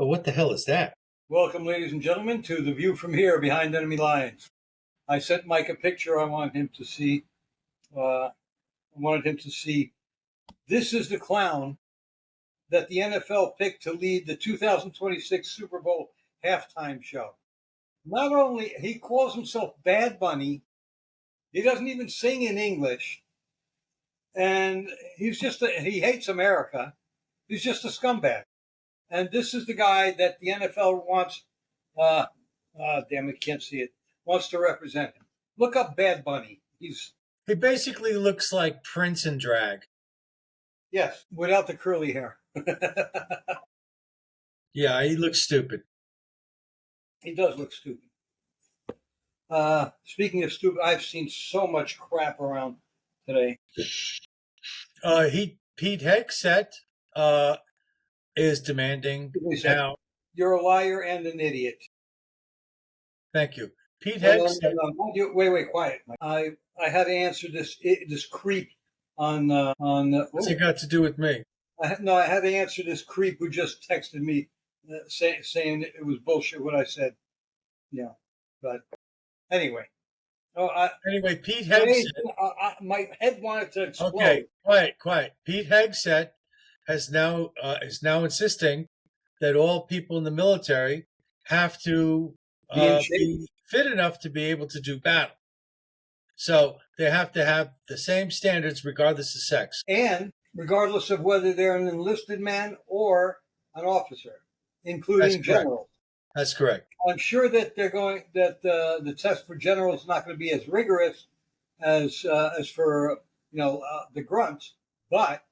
Oh, what the hell is that? Welcome, ladies and gentlemen, to the view from here behind enemy lines. I sent Mike a picture I wanted him to see. This is the clown that the NFL picked to lead the 2026 Super Bowl halftime show. Not only he calls himself Bad Bunny, he doesn't even sing in English, and he hates America. He's just a scumbag. And this is the guy that the NFL wants. Damn it, can't see it. Wants to represent him. Look up Bad Bunny. He basically looks like Prince in drag. Yes, without the curly hair. Yeah, he looks stupid. He does look stupid. Speaking of stupid, I've seen so much crap around today. Pete Hegseth is demanding now. You're a liar and an idiot. Thank you. Pete Hegseth. Wait, quiet. I had to answer this creep on. What's it got to do with me? I had to answer this creep who just texted me saying it was bullshit what I said. Yeah, but anyway. Anyway, Pete Hegseth. My head wanted to explode. Okay, quiet. Pete Hegseth is now insisting that all people in the military have to be fit enough to be able to do battle. So they have to have the same standards regardless of sex. And regardless of whether they're an enlisted man or an officer, including generals. That's correct. I'm sure that the test for generals is not going to be as rigorous as for the grunts, but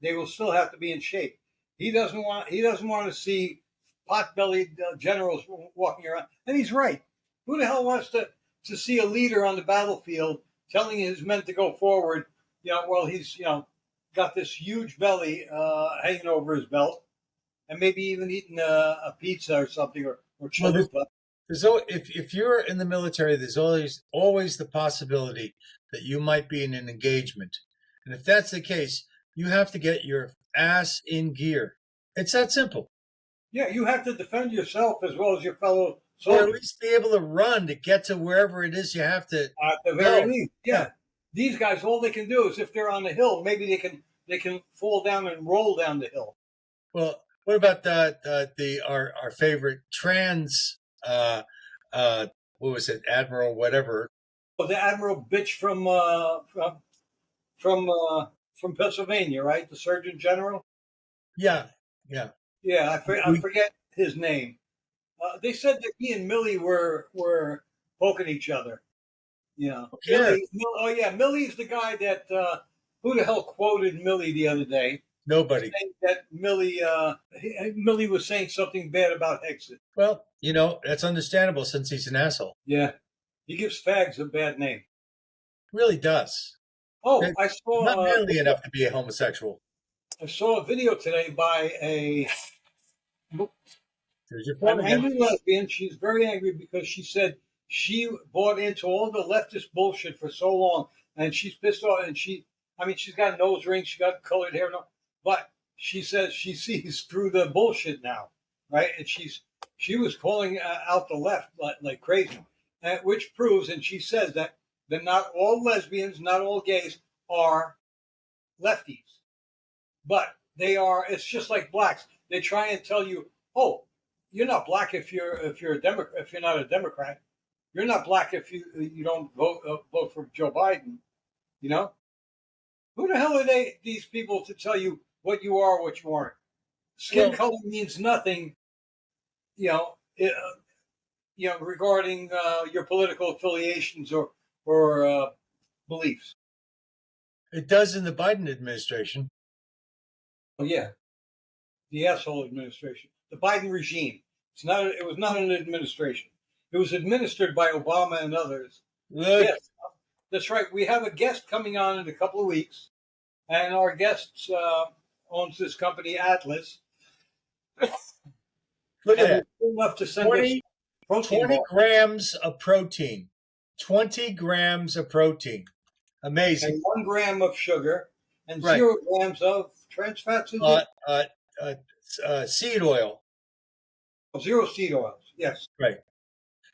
they will still have to be in shape. He doesn't want to see pot-bellied generals walking around, and he's right. Who the hell wants to see a leader on the battlefield telling his men to go forward? While he's got this huge belly hanging over his belt, and maybe even eating a pizza or something or chalupa. If you're in the military, there's always the possibility that you might be in an engagement, and if that's the case, you have to get your ass in gear. It's that simple. Yeah, you have to defend yourself as well as your fellow soldiers. Or at least be able to run to get to wherever it is you have to. At the very least, yeah. These guys, all they can do is if they're on the hill, maybe they can fall down and roll down the hill. Well, what about our favorite trans? What was it, Admiral whatever? Oh, the Admiral Beech from Pennsylvania, right? The Surgeon General. Yeah. I forget his name. They said that he and Millie were poking each other. Yeah. Millie's the guy that who the hell quoted Millie the other day? Nobody. Saying that Millie was saying something bad about Hegseth. Well, that's understandable since he's an asshole. Yeah. He gives fags a bad name. Really does. Oh, I saw not nearly enough to be a homosexual. I saw a video today by an angry lesbian. She's very angry because she said she bought into all the leftist bullshit for so long, and she's pissed off. And she's got a nose ring, she got colored hair, but she says she sees through the bullshit now, right? And she was calling out the left like crazy, which proves, and she says that not all lesbians, not all gays are lefties. But they are. It's just like blacks. They try and tell you, "Oh, you're not black if you're a Democrat. If you're not a Democrat, you're not black if you don't vote for Joe Biden." Who the hell are these people to tell you what you are, what you aren't? Skin color means nothing. Regarding your political affiliations or beliefs. It does in the Biden administration. Oh, yeah. The asshole administration. The Biden regime. It was not an administration. It was administered by Obama and others. Look. Yes, that's right. We have a guest coming on in a couple of weeks, and our guest owns this company, Atlas. Look at that. Enough to send 20 grams of protein. 20 grams of protein. Amazing. And 1 gram of sugar and 0 grams of trans fats. Seed oil. Zero seed oils. Yes. Right.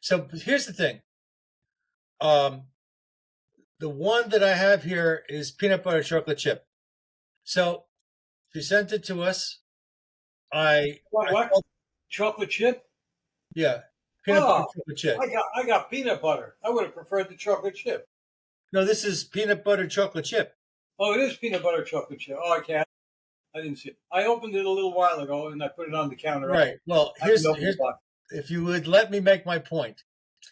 So here's the thing. The one that I have here is peanut butter chocolate chip. So she sent it to us. What? Chocolate chip? Yeah, peanut butter chocolate chip. I got peanut butter. I would have preferred the chocolate chip. No, this is peanut butter chocolate chip. Oh, it is peanut butter chocolate chip. Oh, I didn't see it. I opened it a little while ago and I put it on the counter. Right. Well, here's if you would let me make my point.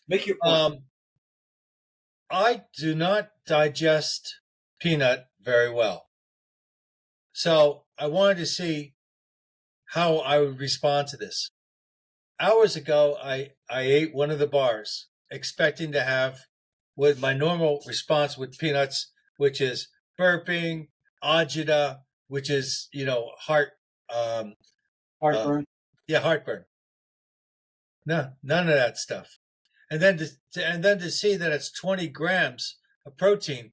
Make your point. I do not digest peanut very well. So I wanted to see how I would respond to this. Hours ago, I ate one of the bars, expecting to have what my normal response with peanuts, which is burping, agita, which is, Heartburn. Heartburn. No, none of that stuff. And then to see that it's 20 grams of protein.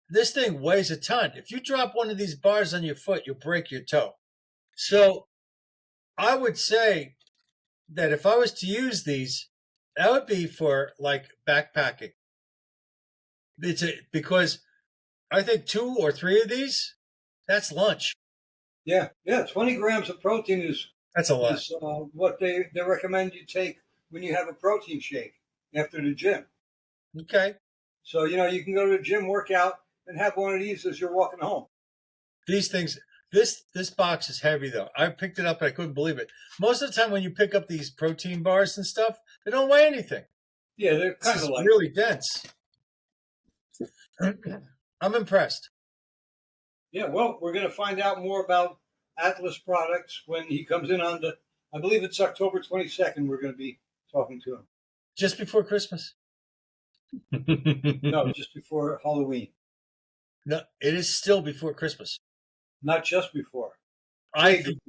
This thing weighs a ton. If you drop one of these bars on your foot, you'll break your toe. So I would say that if I was to use these, that would be for like backpacking. Because I think 2 or 3 of these, that's lunch. Yeah. 20 grams of protein that's a lot. Is what they recommend you take when you have a protein shake after the gym. Okay. So, you can go to the gym, work out, and have one of these as you're walking home. These things, this box is heavy, though. I picked it up and I couldn't believe it. Most of the time when you pick up these protein bars and stuff, they don't weigh anything. Yeah, they're kind of like really dense. I'm impressed. Yeah, well, we're going to find out more about Atlas products when he comes in on I believe it's October 22nd, we're going to be talking to him. Just before Christmas? No, just before Halloween. No, it is still before Christmas. Not just before. I think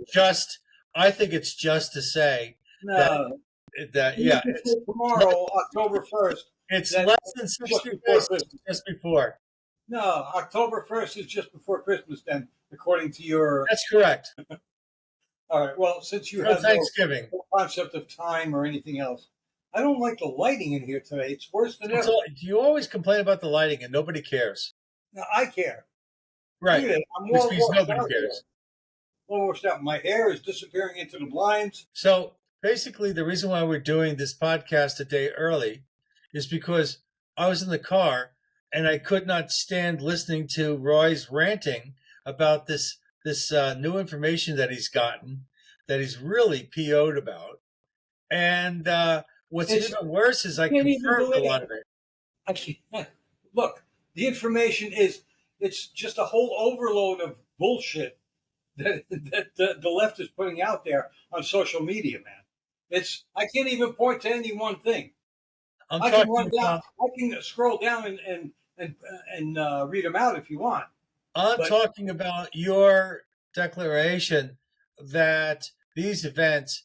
it's just to say that it's tomorrow, October 1st. It's less than 60 days just before. No, October 1st is just before Christmas then, according to your... That's correct. All right, well, since you have Thanksgiving. No concept of time or anything else, I don't like the lighting in here today. It's worse than ever. You always complain about the lighting and nobody cares. No, I care. Right. Which means nobody cares. Well washed out. My hair is disappearing into the blinds. So basically the reason why we're doing this podcast a day early is because I was in the car and I could not stand listening to Roy's ranting about this new information that he's gotten, that he's really PO'd about. And what's even worse is I confirmed a lot of it. Look, the information it's just a whole overload of bullshit that the left is putting out there on social media, man. I can't even point to any one thing. I can scroll down and read them out if you want. I'm talking about your declaration that these events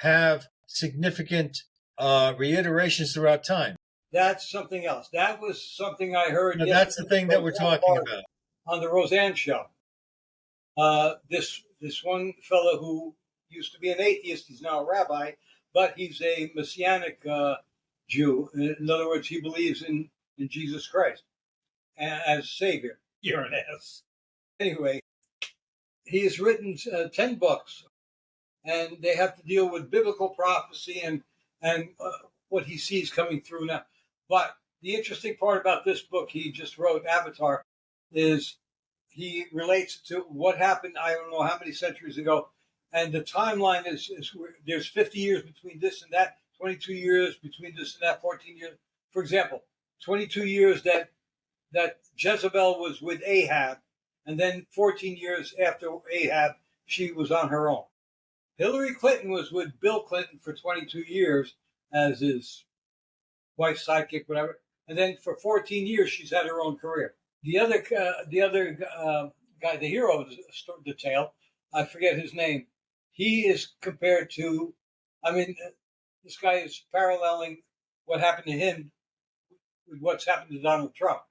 have significant reiterations throughout time. That's something else. That was something I heard. That's the thing that we're talking about on the Roseanne show. This one fellow who used to be an atheist, he's now a rabbi, but he's a Messianic Jew. In other words, he believes in Jesus Christ as Savior. You're an ass. Anyway, he has written 10 books, and they have to deal with biblical prophecy and what he sees coming through now. But the interesting part about this book he just wrote, Avatar, is he relates to what happened, I don't know how many centuries ago, and the timeline is there's 50 years between this and that, 22 years between this and that, 14 years. For example, 22 years that Jezebel was with Ahab, and then 14 years after Ahab, she was on her own. Hillary Clinton was with Bill Clinton for 22 years as his wife's sidekick, whatever. And then for 14 years, she's had her own career. The other guy, the hero of the tale, I forget his name. He is compared to, this guy is paralleling what happened to him with what's happened to Donald Trump,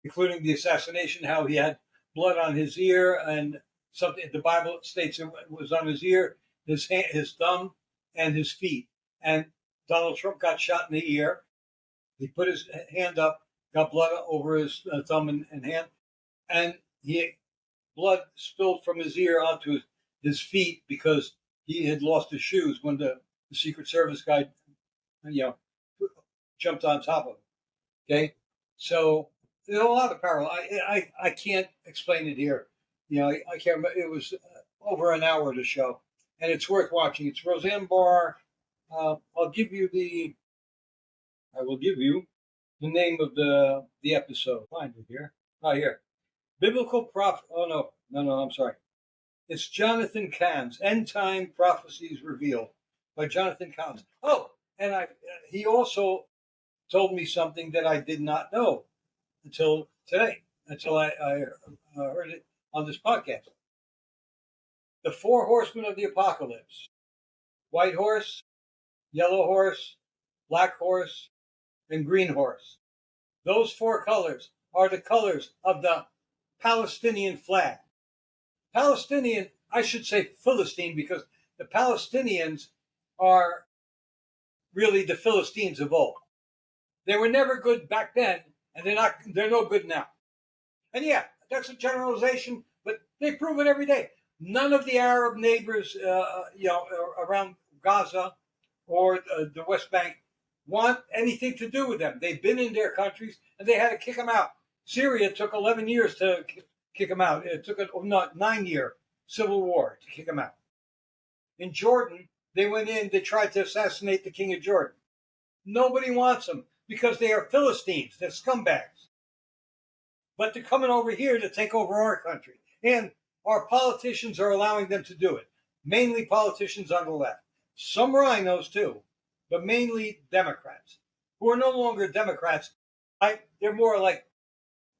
including the assassination, how he had blood on his ear and something the Bible states it was on his ear, his thumb, and his feet. And Donald Trump got shot in the ear. He put his hand up, got blood over his thumb and hand, and blood spilled from his ear onto his feet because he had lost his shoes when the Secret Service guy, jumped on top of him. Okay, so there's a lot of parallel. I can't explain it here. I can't remember. It was over an hour to show, and it's worth watching. It's Roseanne Barr. I will give you the name of the episode. Find it here. Oh, here. Biblical prophet. Oh no. I'm sorry. It's Jonathan Cahn's End Time Prophecies Revealed by Jonathan Cahn. Oh, and he also told me something that I did not know until today, until I heard it on this podcast. The 4 horsemen of the apocalypse: white horse, yellow horse, black horse, and green horse. Those 4 colors are the colors of the Palestinian flag. Palestinian, I should say Philistine, because the Palestinians are really the Philistines of old. They were never good back then, and they're no good now. And yeah, that's a generalization, but they prove it every day. None of the Arab neighbors, around Gaza or the West Bank want anything to do with them. They've been in their countries, and they had to kick them out. Syria took 11 years to kick them out. It took a 9-year civil war to kick them out. In Jordan, they went in, they tried to assassinate the king of Jordan. Nobody wants them because they are Philistines. They're scumbags. But they're coming over here to take over our country. And our politicians are allowing them to do it. Mainly politicians on the left. Some rhinos too, but mainly Democrats, who are no longer Democrats. They're more like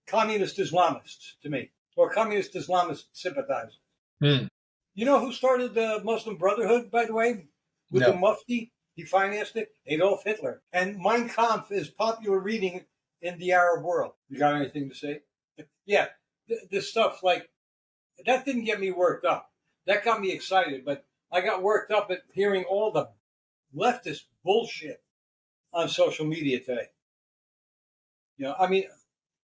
communist Islamists to me, or communist Islamist sympathizers. You know who started the Muslim Brotherhood, by the way? With the Mufti? He financed it? Adolf Hitler. And Mein Kampf is popular reading in the Arab world. You got anything to say? Yeah, this stuff like, that didn't get me worked up. That got me excited, but I got worked up at hearing all the leftist bullshit on social media today.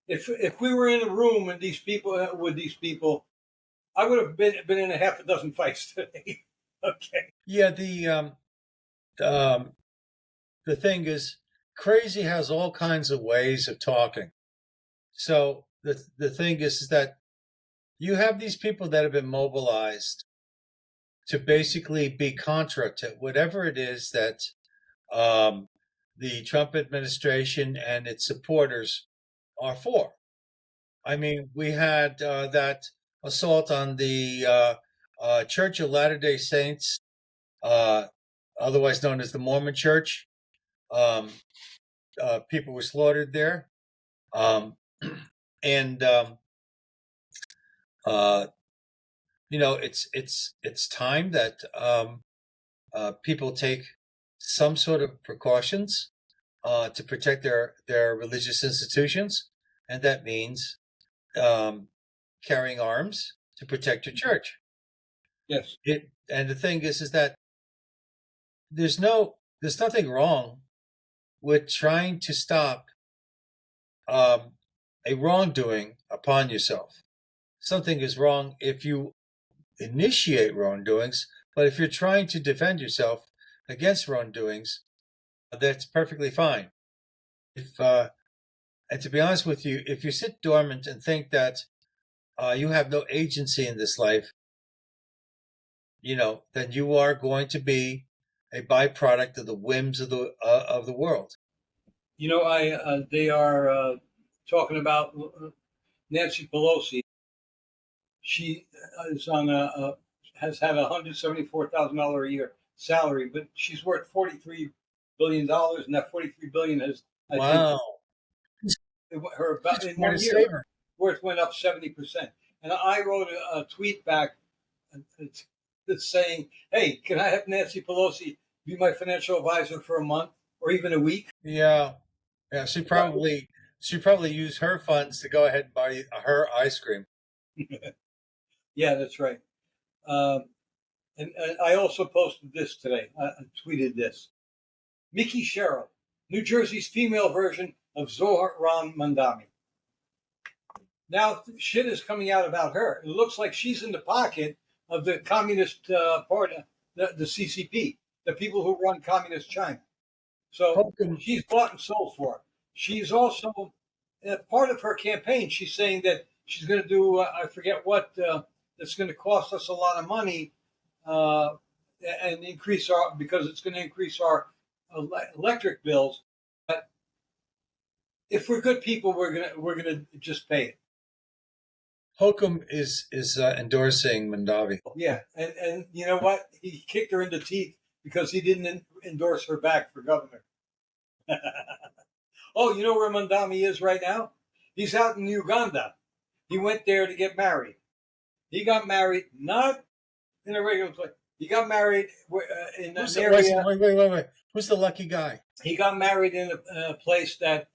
If we were in a room with these people, I would have been in a half a dozen fights today. Okay. Yeah, the thing is, crazy has all kinds of ways of talking. So the thing is that you have these people that have been mobilized to basically be contra to whatever it is that the Trump administration and its supporters are for. I mean, we had that assault on the Church of Latter-day Saints, otherwise known as the Mormon Church. People were slaughtered there. It's time that people take some sort of precautions to protect their religious institutions, and that means carrying arms to protect your church. Yes. And the thing is that there's nothing wrong with trying to stop a wrongdoing upon yourself. Something is wrong if you initiate wrongdoings, but if you're trying to defend yourself against wrongdoings, that's perfectly fine. And to be honest with you, if you sit dormant and think that you have no agency in this life, then you are going to be a byproduct of the whims of the world. They are talking about Nancy Pelosi. She is has had $174,000 a year salary, but she's worth $43 billion, and that $43 billion has her about in 1 year worth went up 70%. And I wrote a tweet back that's saying, "Hey, can I have Nancy Pelosi be my financial advisor for a month or even a week?" Yeah. She probably used her funds to go ahead and buy her ice cream. Yeah, that's right. And I also posted this today. I tweeted this. Mikie Sherrill, New Jersey's female version of Zohran Mamdani. Now shit is coming out about her. It looks like she's in the pocket of the Communist Party, the CCP, the people who run Communist China. So she's bought and sold for it. She's also part of her campaign. She's saying that she's going to do, I forget what, that's going to cost us a lot of money and increase because it's going to increase our electric bills. But if we're good people, we're gonna just pay it. Hochul is endorsing Mamdani. Yeah, and you know what? He kicked her in the teeth because he didn't endorse her back for governor. Oh, you know where Mamdani is right now? He's out in Uganda. He went there to get married. He got married not in a regular place. He got married in an area. Wait. Who's the lucky guy? He got married in a place that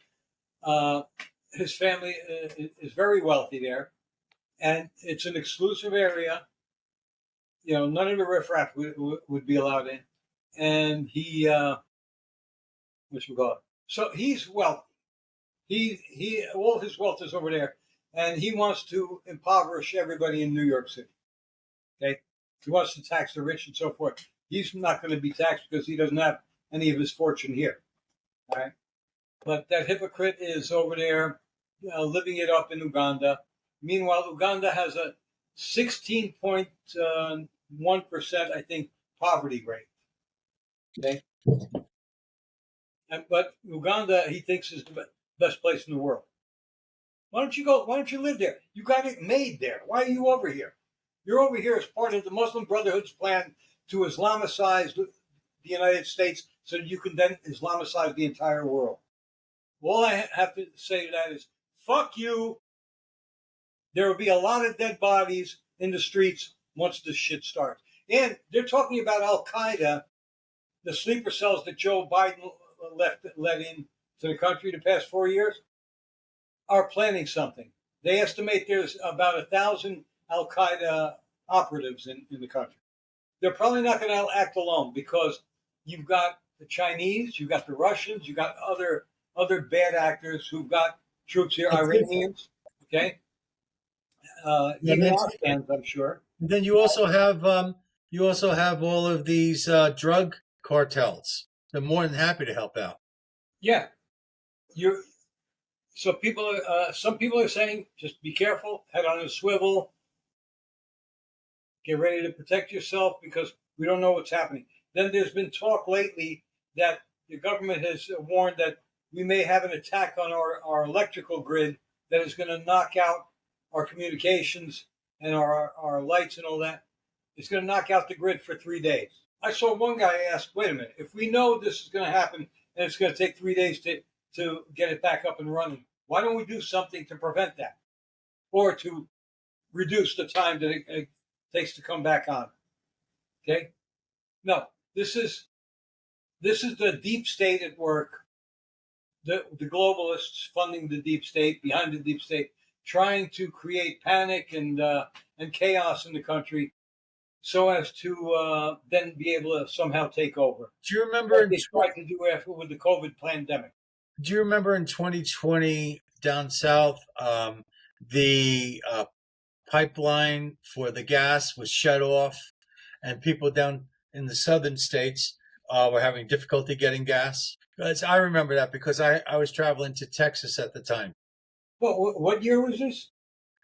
his family is very wealthy there, and it's an exclusive area. You know, none of the riffraff would be allowed in, and he, so he's wealthy. He all his wealth is over there, and he wants to impoverish everybody in New York City. Okay, he wants to tax the rich and so forth. He's not going to be taxed because he doesn't have any of his fortune here. All right, but that hypocrite is over there, living it up in Uganda. Meanwhile, Uganda has a 16.1%, I think, poverty rate. Okay, but Uganda, he thinks, is the best place in the world. Why don't you go? Why don't you live there? You got it made there. Why are you over here? You're over here as part of the Muslim Brotherhood's plan to Islamicize the United States so that you can then Islamicize the entire world. All I have to say to that is, fuck you. There will be a lot of dead bodies in the streets once this shit starts. And they're talking about Al Qaeda, the sleeper cells that Joe Biden let in to the country the past 4 years, are planning something. They estimate there's about 1,000 Al Qaeda operatives in the country. They're probably not going to act alone because you've got the Chinese, you've got the Russians, you've got other bad actors who've got troops here, Iranians, okay? Even Afghans, I'm sure. And then you also have all of these drug cartels. They're more than happy to help out. Yeah, so people some people are saying just be careful, head on a swivel, get ready to protect yourself because we don't know what's happening. Then there's been talk lately that the government has warned that we may have an attack on our electrical grid that is going to knock out our communications and our lights and all that. It's going to knock out the grid for 3 days. I saw one guy ask, wait a minute, if we know this is going to happen and it's going to take 3 days to get it back up and running, why don't we do something to prevent that or to reduce the time that it takes to come back on? Okay? No, this is the deep state at work, the globalists funding the deep state, behind the deep state, trying to create panic and chaos in the country so as to then be able to somehow take over. Do you remember what they tried to do after with the COVID pandemic? Do you remember in 2020 down south, the pipeline for the gas was shut off, and people down in the southern states were having difficulty getting gas? I remember that because I was traveling to Texas at the time. What year was this?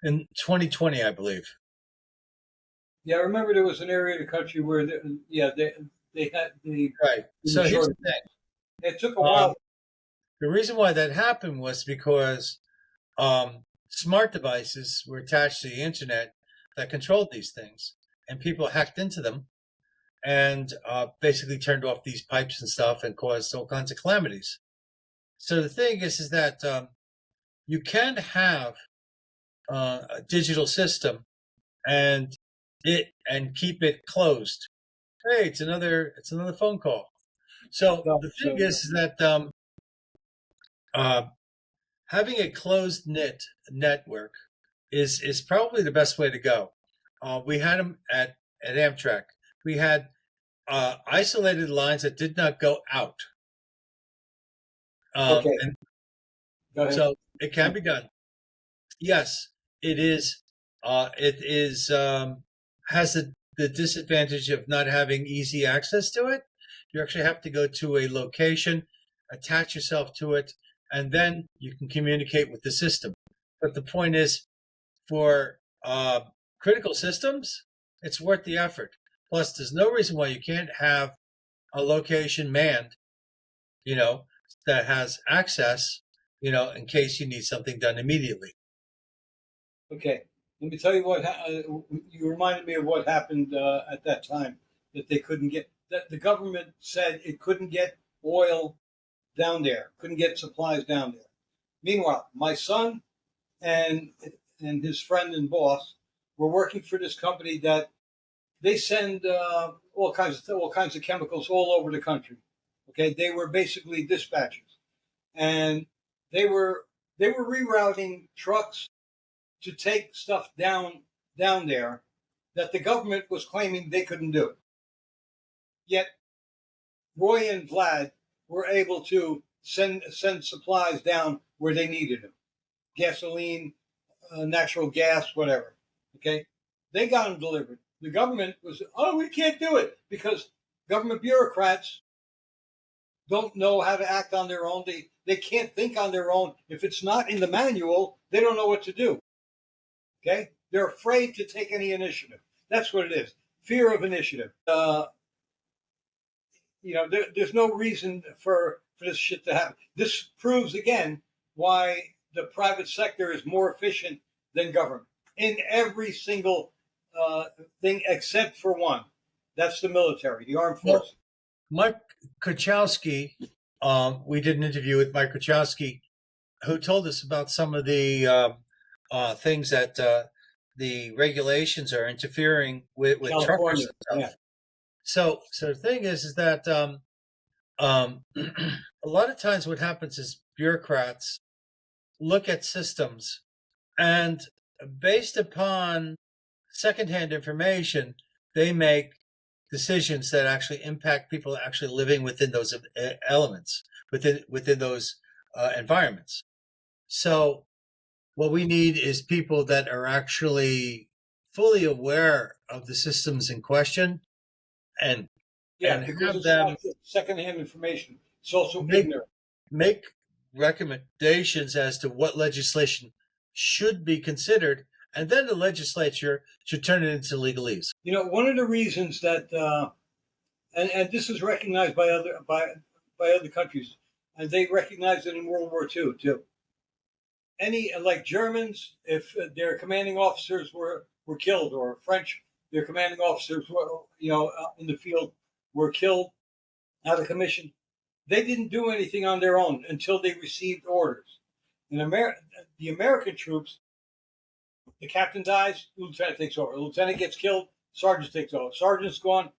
In 2020, I believe. Yeah, I remember there was an area of the country where they had the right. So here's the thing. It took a while. The reason why that happened was because smart devices were attached to the internet that controlled these things, and people hacked into them and basically turned off these pipes and stuff and caused all kinds of calamities. So the thing is that you can have a digital system and keep it closed. Hey, it's another phone call. So the thing is that having a closed knit network is probably the best way to go. We had them at Amtrak. We had isolated lines that did not go out. Okay. Go ahead. So it can be done. Yes, it is. Has the disadvantage of not having easy access to it. You actually have to go to a location, attach yourself to it, and then you can communicate with the system. But the point is, for critical systems, it's worth the effort. Plus, there's no reason why you can't have a location manned, that has access, in case you need something done immediately. Okay, let me tell you what you reminded me of what happened at that time, that they couldn't get, that the government said it couldn't get oil down there, couldn't get supplies down there. Meanwhile, my son and his friend and boss were working for this company that they send all kinds of chemicals all over the country. Okay, they were basically dispatchers, and they were rerouting trucks to take stuff down there that the government was claiming they couldn't do. Yet Roy and Vlad were able to send supplies down where they needed them: gasoline, natural gas, whatever. Okay, they got them delivered. The government was, oh, we can't do it because government bureaucrats don't know how to act on their own. They can't think on their own. If it's not in the manual, they don't know what to do. Okay? They're afraid to take any initiative. That's what it is. Fear of initiative. There's no reason for this shit to happen. This proves again why the private sector is more efficient than government in every single thing except for one. That's the military, the armed forces. Mike Kuchowski, we did an interview with Mike Kuchowski, who told us about some of the things that the regulations are interfering with truckers and stuff. Yeah. So the thing is that a lot of times what happens is bureaucrats look at systems, and based upon secondhand information, they make decisions that actually impact people actually living within those elements, within those environments. So what we need is people that are actually fully aware of the systems in question, and because it's not secondhand information. It's also ignorant. Make recommendations as to what legislation should be considered, and then the legislature should turn it into legalese. One of the reasons that, and this is recognized by other countries, and they recognized it in World War II too. Like Germans, if their commanding officers were killed, or French, their commanding officers were, in the field were killed out of commission, they didn't do anything on their own until they received orders. In the American troops, the captain dies, the lieutenant takes over. The lieutenant gets killed, sergeant takes over. Sergeant's gone,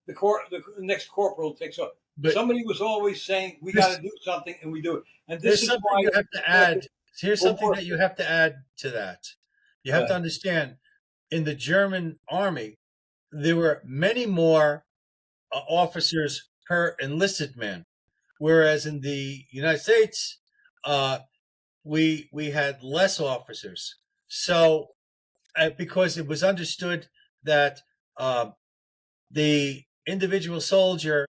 the next corporal takes over. But somebody was always saying, we got to do something, and we do it. And this is why you have to add. Here's something that you have to add to that. You have to understand, in the German army, there were many more officers per enlisted man, whereas in the United States, we had less officers. So, because it was understood that the individual soldier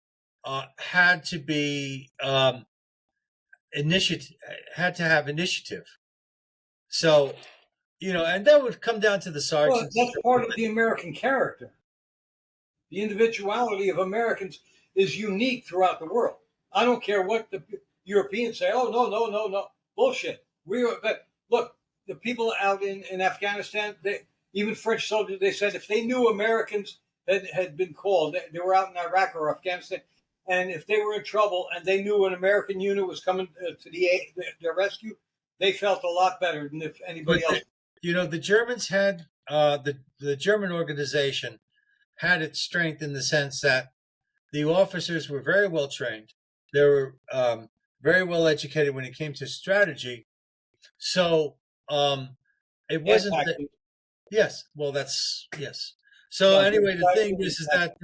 had to be had to have initiative. So, and that would come down to the sergeants. Well, that's part of the American character. The individuality of Americans is unique throughout the world. I don't care what the Europeans say. Oh, no, bullshit. Look, the people out in Afghanistan, even French soldiers, they said if they knew Americans had been called, they were out in Iraq or Afghanistan, and if they were in trouble and they knew an American unit was coming to their rescue, they felt a lot better than if anybody else. The Germans had the German organization had its strength in the sense that the officers were very well trained. They were very well educated when it came to strategy. So it wasn't that, yes. Well, that's yes. So anyway, the thing is that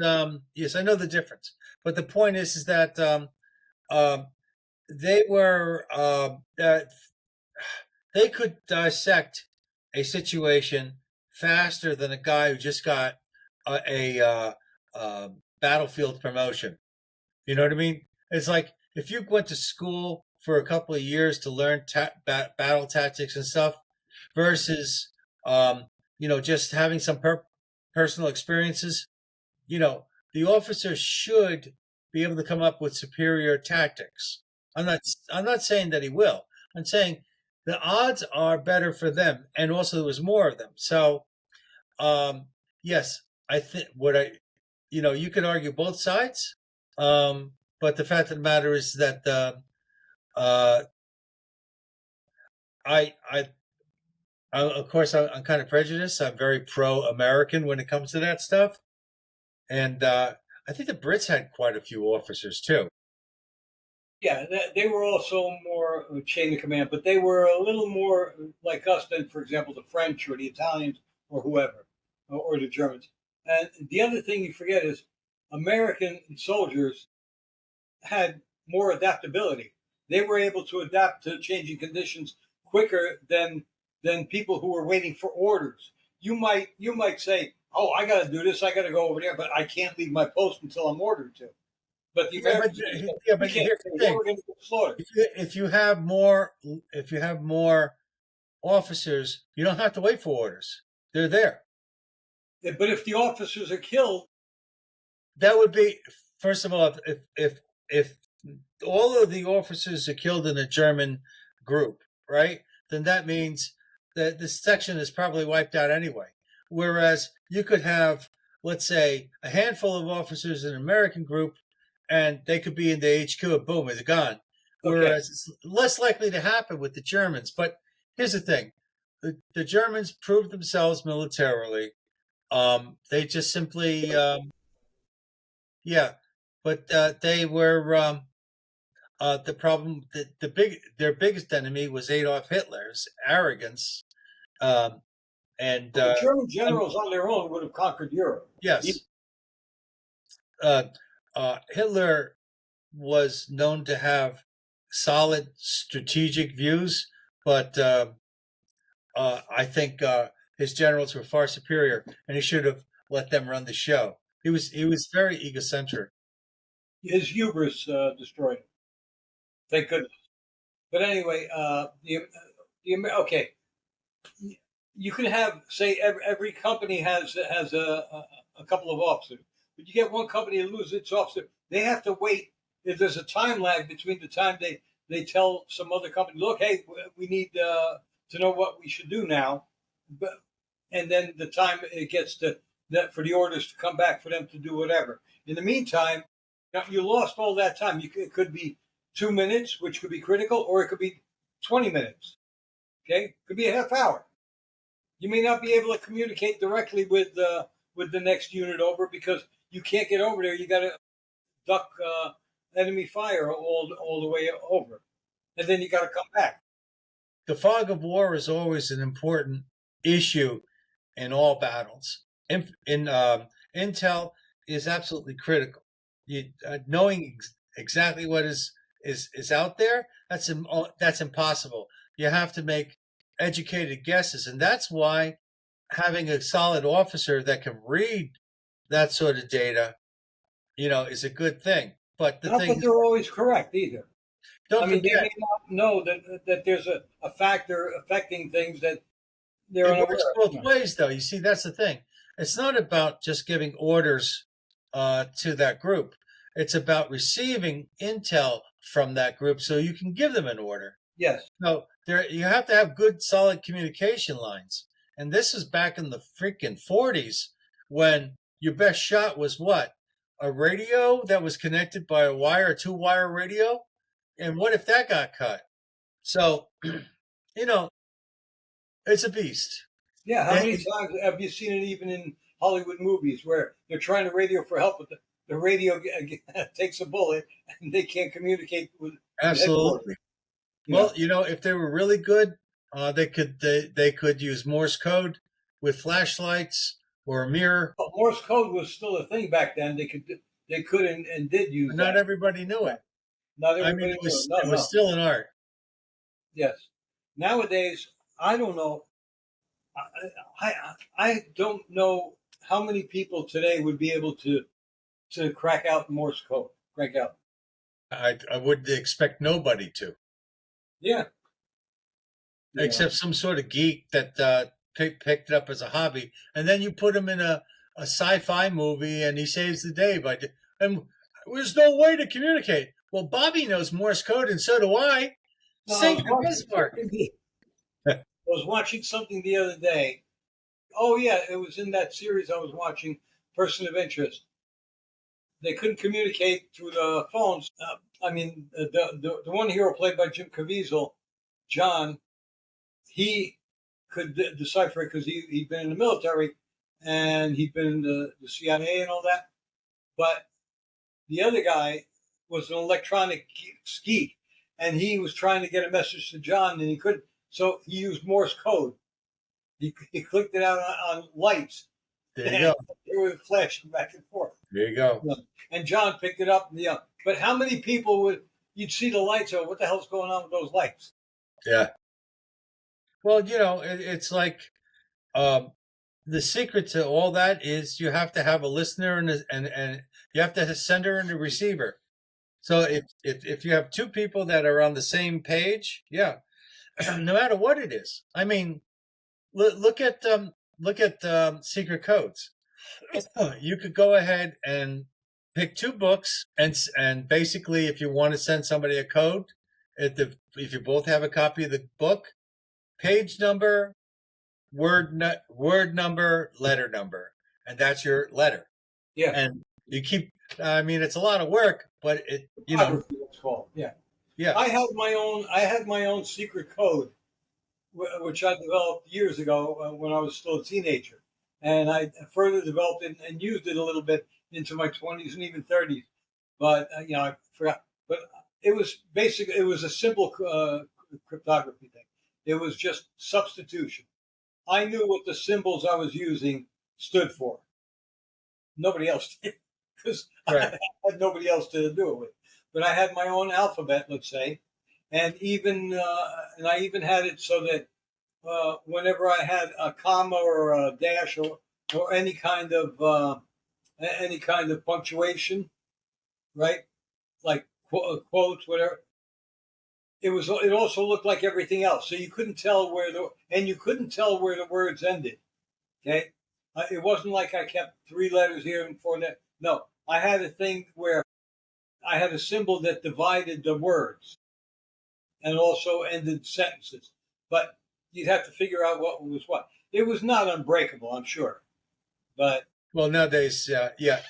yes, I know the difference, but the point is that they were they could dissect a situation faster than a guy who just got a battlefield promotion. You know what I mean? It's like if you went to school for a couple of years to learn battle tactics and stuff versus just having some personal experiences. The officer should be able to come up with superior tactics. I'm not saying that he will. I'm saying the odds are better for them, and also there was more of them. So yes, I think you could argue both sides, but the fact of the matter is that I of course I'm kind of prejudiced. I'm very pro-American when it comes to that stuff, and I think the Brits had quite a few officers too. Yeah, they were also more chain of command, but they were a little more like us than, for example, the French or the Italians or whoever, or the Germans. And the other thing you forget is American soldiers had more adaptability. They were able to adapt to changing conditions quicker than people who were waiting for orders. You might say, "Oh, I got to do this. I got to go over there, but I can't leave my post until I'm ordered to." But the Americans, but here's the thing: if you have more officers, you don't have to wait for orders. They're there. But if the officers are killed, that would be, first of all, if all of the officers are killed in a German group, right? Then that means that this section is probably wiped out anyway. Whereas you could have, let's say, a handful of officers in an American group, and they could be in the HQ, and boom, it's gone. Whereas it's less likely to happen with the Germans. But here's the thing: the Germans proved themselves militarily. They just simply, but they were the problem. Their biggest enemy was Adolf Hitler's arrogance, and the German generals on their own would have conquered Europe. Yes, Hitler was known to have solid strategic views, but I think his generals were far superior, and he should have let them run the show. He was very egocentric. His hubris destroyed him. Thank goodness. But anyway, okay, you can have, say, every company has a couple of officers, but you get one company to lose its officer, they have to wait. If there's a time lag between the time they tell some other company, look, hey, we need to know what we should do now, and then the time it gets to that for the orders to come back for them to do whatever. In the meantime, you lost all that time. It could be 2 minutes, which could be critical, or it could be 20 minutes. Okay, it could be a half hour. You may not be able to communicate directly with the next unit over because you can't get over there. You got to duck enemy fire all the way over, and then you got to come back. The fog of war is always an important issue in all battles. Intel is absolutely critical. Knowing exactly what is out there, that's impossible. You have to make educated guesses, and that's why having a solid officer that can read that sort of data, is a good thing. But not that they're always correct either. Don't forget, they may not know that there's a factor affecting things that they're unaware of. It works both ways, though. You see, that's the thing. It's not about just giving orders to that group. It's about receiving intel from that group so you can give them an order. Yes. So you have to have good, solid communication lines. And this is back in the freaking 40s when your best shot was what? A radio that was connected by a two-wire radio? And what if that got cut? So, it's a beast. Yeah, how many times have you seen it even in Hollywood movies where they're trying to radio for help, but the radio takes a bullet and they can't communicate with Absolutely. Well, if they were really good, they could use Morse code with flashlights or a mirror. But Morse code was still a thing back then. They could and did use Not that. everybody knew it. Not I mean, everybody it knew was it. No. still an art. Yes. Nowadays, I don't know. I don't know how many people today would be able to crack out Morse code. Crack out. I would expect nobody to. Yeah. Except some sort of geek that picked it up as a hobby, and then you put him in a sci-fi movie, and he saves the day and there's no way to communicate. Well, Bobby knows Morse code, and so do I. Sing the Bismarck. I was watching something the other day. Oh yeah, it was in that series I was watching, Person of Interest. They couldn't communicate through the phones. The one hero played by Jim Caviezel, John, he could decipher it because he'd been in the military and he'd been in the CIA and all that. But the other guy was an electronic geek, and he was trying to get a message to John, and he couldn't. So he used Morse code. He clicked it out on lights. There you go. It was flashing back and forth. There you go. And John picked it up. But how many people you'd see the lights? Oh, what the hell's going on with those lights? Yeah. Well, it's like the secret to all that is you have to have a listener and you have to have a sender and a receiver. So if you have two people that are on the same page, yeah, no matter what it is. I mean, look at secret codes. You could go ahead and pick two books, and basically, if you want to send somebody a code, if you both have a copy of the book, page number, word number, letter number, and that's your letter. Yeah. And you keep. I mean, it's a lot of work, but it's called. Yeah. Yeah. I had my own secret code, which I developed years ago when I was still a teenager, and I further developed it and used it a little bit into my 20s and even 30s. But I forgot. But it was basically a simple cryptography thing. It was just substitution. I knew what the symbols I was using stood for. Nobody else did, because I had nobody else to do it with. But I had my own alphabet, let's say, and I even had it so that whenever I had a comma or a dash or any kind of punctuation, right, like quotes, whatever, it also looked like everything else, so you couldn't tell where the words ended. Okay, it wasn't like I kept 3 letters here and 4 there. No, I had a thing where I had a symbol that divided the words and also ended sentences. But you'd have to figure out what was what. It was not unbreakable, I'm sure. But nowadays, yeah.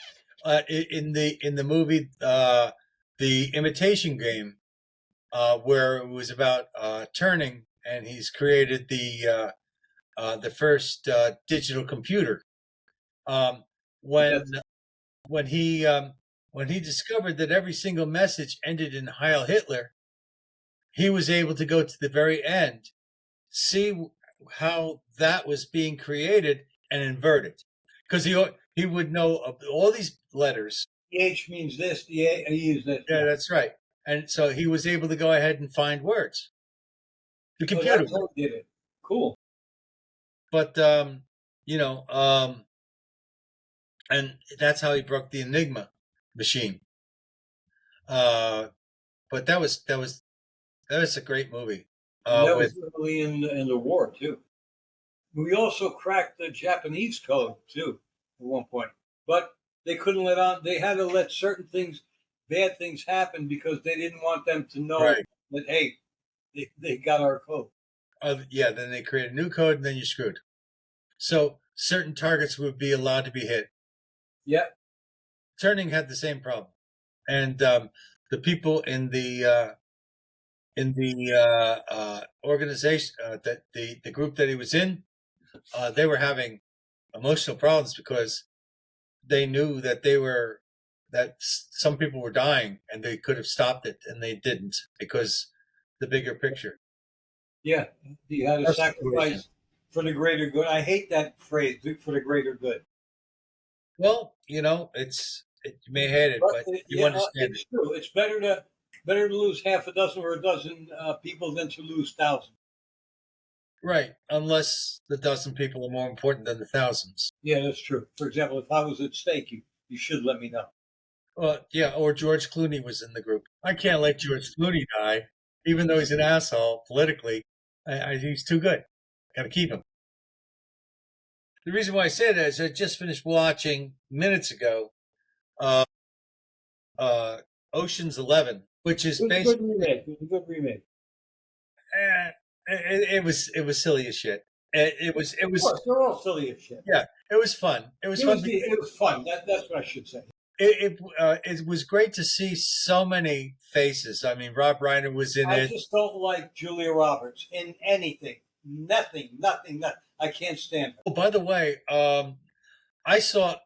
In the movie, the Imitation Game, where it was about turning, and he's created the first digital computer. When he discovered that every single message ended in Heil Hitler, he was able to go to the very end, see how that was being created, and invert it, because he would know all these letters. The H means this, the A is this. Yeah, that's right. And so he was able to go ahead and find words. The computer did it. Cool. But and that's how he broke the Enigma machine. But that was a great movie. That was early in the war too. We also cracked the Japanese code too at one point, but they couldn't let on. They had to let certain things, bad things, happen because they didn't want them to know that hey, they got our code. Yeah, then they create a new code, and then you're screwed. So certain targets would be allowed to be hit. Yeah. Turning had the same problem, and the people in the organization, that the group that he was in, they were having emotional problems because they knew that some people were dying, and they could have stopped it, and they didn't, because the bigger picture. Yeah, you had to sacrifice for the greater good. I hate that phrase, for the greater good. Well, you may hate it, but you understand it's true. It's better to lose half a dozen or a dozen people than to lose thousands. Right, unless the dozen people are more important than the thousands. Yeah, that's true. For example, if I was at stake, you should let me know. Well, yeah, or George Clooney was in the group. I can't let George Clooney die, even though he's an asshole politically. He's too good. Got to keep him. The reason why I say that is I just finished watching minutes ago Ocean's 11, which is basically a good remake. It was silly as shit. It was. Of course, they're all silly as shit. Yeah, it was fun. It was fun. It was fun. That's what I should say. It was great to see so many faces. I mean, Rob Reiner was in it. I just don't like Julia Roberts in anything. Nothing. I can't stand her. Oh, by the way, I saw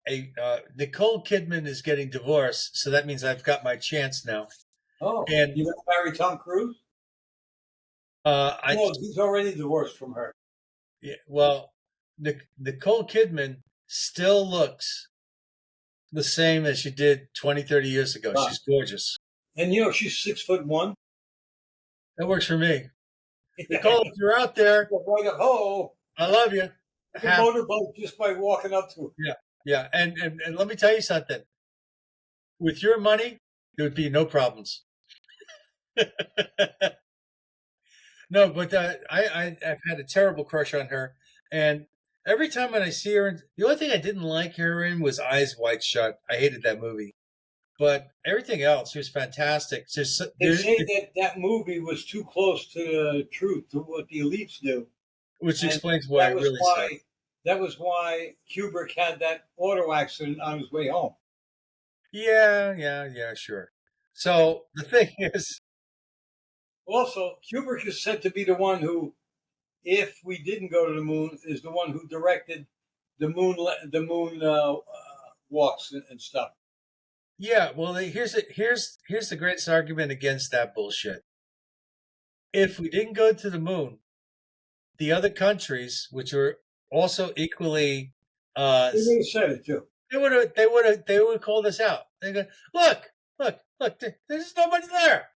Nicole Kidman is getting divorced, so that means I've got my chance now. Oh, and you going to marry Tom Cruise? No, he's already divorced from her. Yeah, well, Nicole Kidman still looks the same as she did 20, 30 years ago. Wow. She's gorgeous. And she's 6'1". That works for me. Nicole, if you're out there, I love you. The motorboat just by walking up to her. Yeah. And let me tell you something. With your money, there would be no problems. No, but I've had a terrible crush on her. And every time when I see her, the only thing I didn't like her in was Eyes Wide Shut. I hated that movie. But everything else, she was fantastic. They say that movie was too close to the truth, to what the elites do. Which explains why it really sucked. That was why Kubrick had that auto accident on his way home. Yeah, sure. So the thing is... Also, Kubrick is said to be the one who, if we didn't go to the moon, is the one who directed the moon walks and stuff. Yeah, well, here's the greatest argument against that bullshit. If we didn't go to the moon, the other countries, which are also equally, they would have said it too. They would have called us out. They go, look, there's nobody there.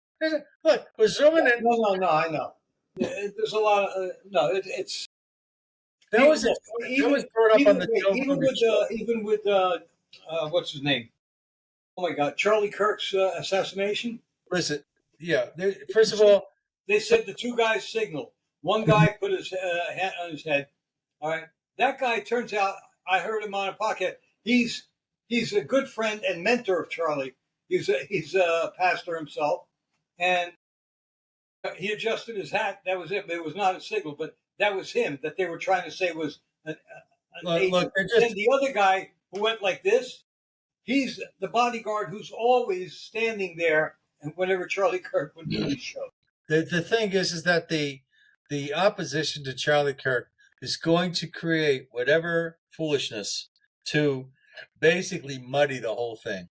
Look, we're zooming in. No, I know. There's a lot of it's. That was brought up on the even with what's his name? Oh my God, Charlie Kirk's assassination. Listen, yeah. First of all, they said the two guys signaled. One guy put his hand on his head. All right, that guy turns out. I heard him on a podcast. He's a good friend and mentor of Charlie. He's a pastor himself, and he adjusted his hat. That was it. It was not a signal, but that was him. That they were trying to say was an agent. And the other guy who went like this. He's the bodyguard who's always standing there, and whenever Charlie Kirk would do his show. The thing is that the opposition to Charlie Kirk is going to create whatever foolishness to basically muddy the whole thing.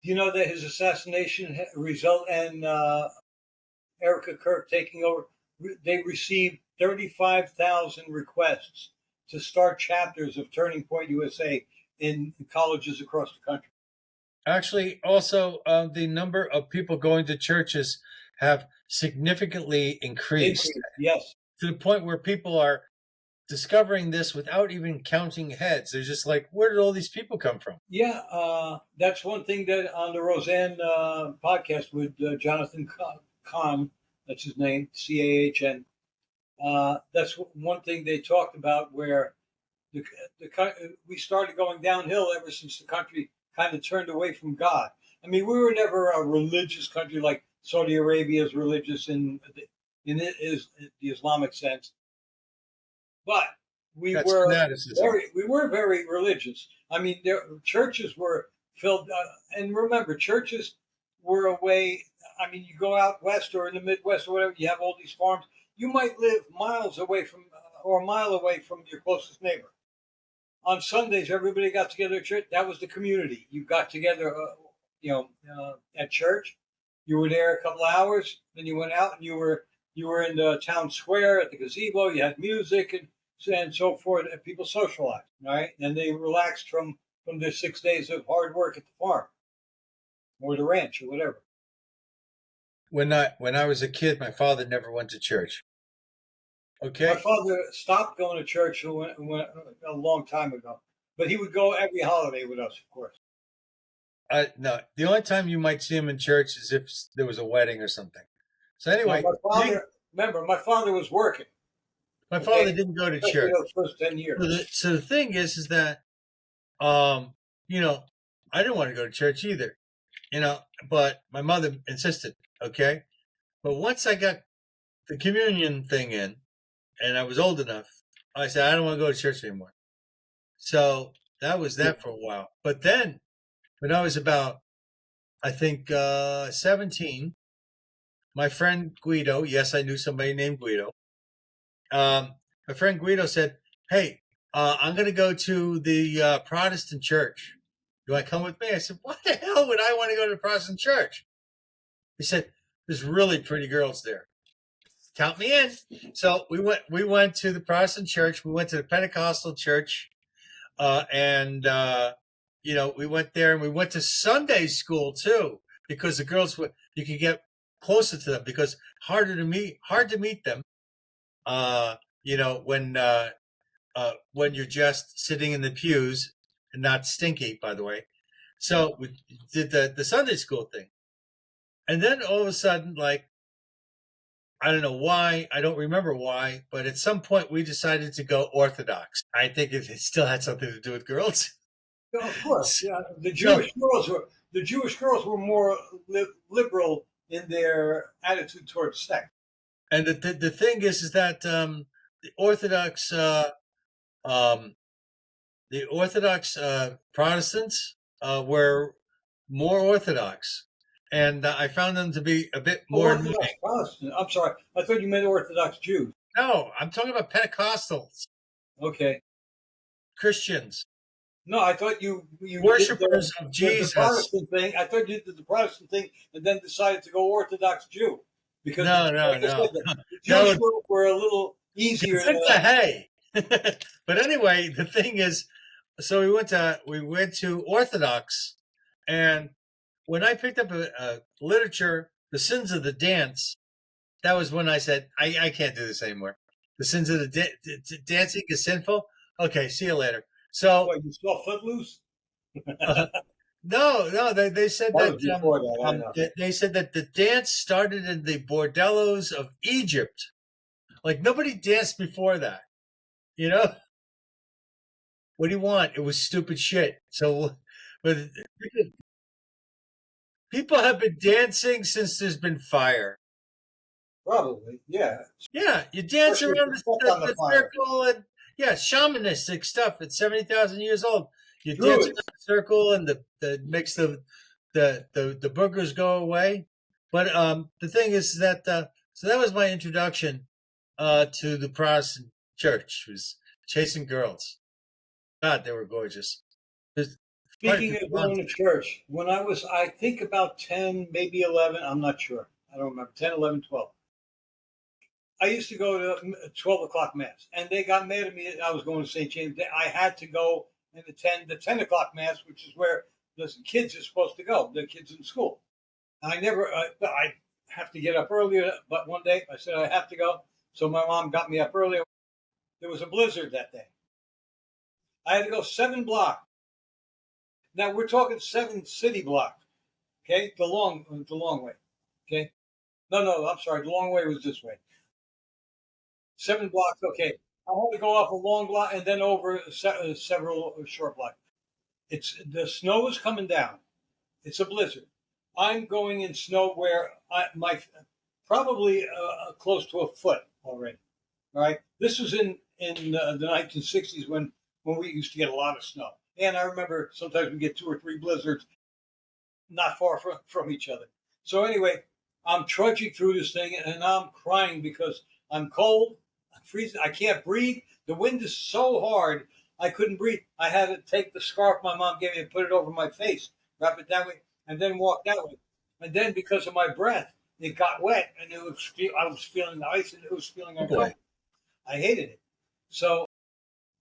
You know that his assassination result in Erica Kirk taking over. They received 35,000 requests to start chapters of Turning Point USA in colleges across the country. Actually, also, the number of people going to churches have significantly increased. Yes. To the point where people are discovering this without even counting heads. They're just like, where did all these people come from? Yeah, that's one thing that on the Roseanne podcast with Jonathan Cahn, that's his name, Cahn. That's one thing they talked about where we started going downhill ever since the country kind of turned away from God. I mean, we were never a religious country like Saudi Arabia is religious in the Islamic sense, but we were very religious. I mean, churches were filled, and remember, churches were a way. I mean, you go out west or in the Midwest or whatever, you have all these farms. You might live miles away from or a mile away from your closest neighbor. On Sundays, everybody got together at church. That was the community. You got together, at church. You were there a couple hours, then you went out and you were You were in the town square at the gazebo. You had music and so forth. And people socialized, right? And they relaxed from their 6 days of hard work at the farm or the ranch or whatever. When I was a kid, my father never went to church. Okay. My father stopped going to church a long time ago, but he would go every holiday with us, of course. No, the only time you might see him in church is if there was a wedding or something. So anyway, remember, my father was working. My father didn't go to church. Those first 10 years. So the thing is that, you know, I didn't want to go to church either, you know, but my mother insisted. Okay. But once I got the communion thing in and I was old enough, I said, I don't want to go to church anymore. So that was that for a while. But then when I was about, I think, 17, my friend Guido, yes, I knew somebody named Guido. My friend Guido said, hey, I'm going to go to the Protestant church. You want to come with me? I said, why the hell would I want to go to the Protestant church? He said, there's really pretty girls there. Count me in. So we went to the Protestant church. We went to the Pentecostal church. And you know, we went there and we went to Sunday school too, because the girls you could get closer to them because hard to meet them. You know, when you're just sitting in the pews and not stinky, by the way. So we did the Sunday school thing. And then all of a sudden, like, I don't know why, I don't remember why, but at some point we decided to go Orthodox. I think it still had something to do with girls. Yeah, of course, yeah. The Jewish girls were more liberal in their attitude towards sex. And the thing is that the Orthodox Protestants were more Orthodox, and I found them to be a bit more Orthodox Protestant. I'm sorry, I thought you meant Orthodox Jews. No, I'm talking about Pentecostals. Okay. Christians. No, I thought you worshippers of Jesus. The Protestant thing. I thought you did the Protestant thing and then decided to go Orthodox Jew. Because no. The Jews were a little easier. Hey. But anyway, the thing is, so we went to Orthodox, and when I picked up a literature, The Sins of the Dance, that was when I said, I can't do this anymore. The sins of the dancing is sinful. Okay, see you later. So what, you saw Footloose? No. They said they said that the dance started in the bordellos of Egypt. Like nobody danced before that. You know? What do you want? It was stupid shit. So, but people have been dancing since there's been fire. Probably, yeah. Yeah, you dance around the circle and shamanistic stuff. It's 70,000 years old. You dance around the circle and the makes the boogers go away. But the thing is that so that was my introduction to the Protestant church. Was chasing girls. God, they were gorgeous. Speaking of going to church, when I was, I think about 10, maybe 11, I'm not sure. I don't remember, 10, 11, 12. I used to go to 12 o'clock Mass, and they got mad at me. I was going to St. James. I had to go and attend the 10 o'clock Mass, which is where the kids are supposed to go, the kids in school. I have to get up earlier, but one day I said I have to go. So my mom got me up earlier. There was a blizzard that day. I had to go 7 blocks. Now we're talking 7 city blocks. Okay, the long way. Okay, no, I'm sorry. The long way was this way. 7 blocks. Okay, I had to go up a long block and then over several short blocks. The snow is coming down. It's a blizzard. I'm going in snow where probably close to a foot already. All right, this was in the 1960s when we used to get a lot of snow. And I remember sometimes we get 2 or 3 blizzards not far from each other. So anyway, I'm trudging through this thing and I'm crying because I'm cold, I'm freezing, I can't breathe. The wind is so hard, I couldn't breathe. I had to take the scarf my mom gave me and put it over my face, wrap it that way, and then walk that way. And then because of my breath, it got wet, and I was feeling ice, and it was feeling uncomfortable. I hated it. So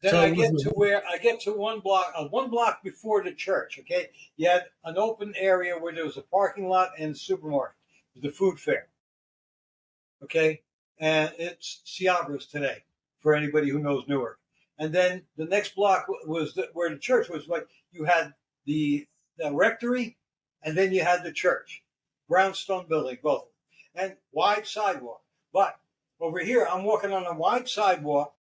then I get to one block before the church. Okay, you had an open area where there was a parking lot and a supermarket, the food fair. Okay, and it's Ciabra's today for anybody who knows Newark. And then the next block was where the church was. Like you had the rectory, and then you had the church, brownstone building, both, and wide sidewalk. But over here, I'm walking on a wide sidewalk,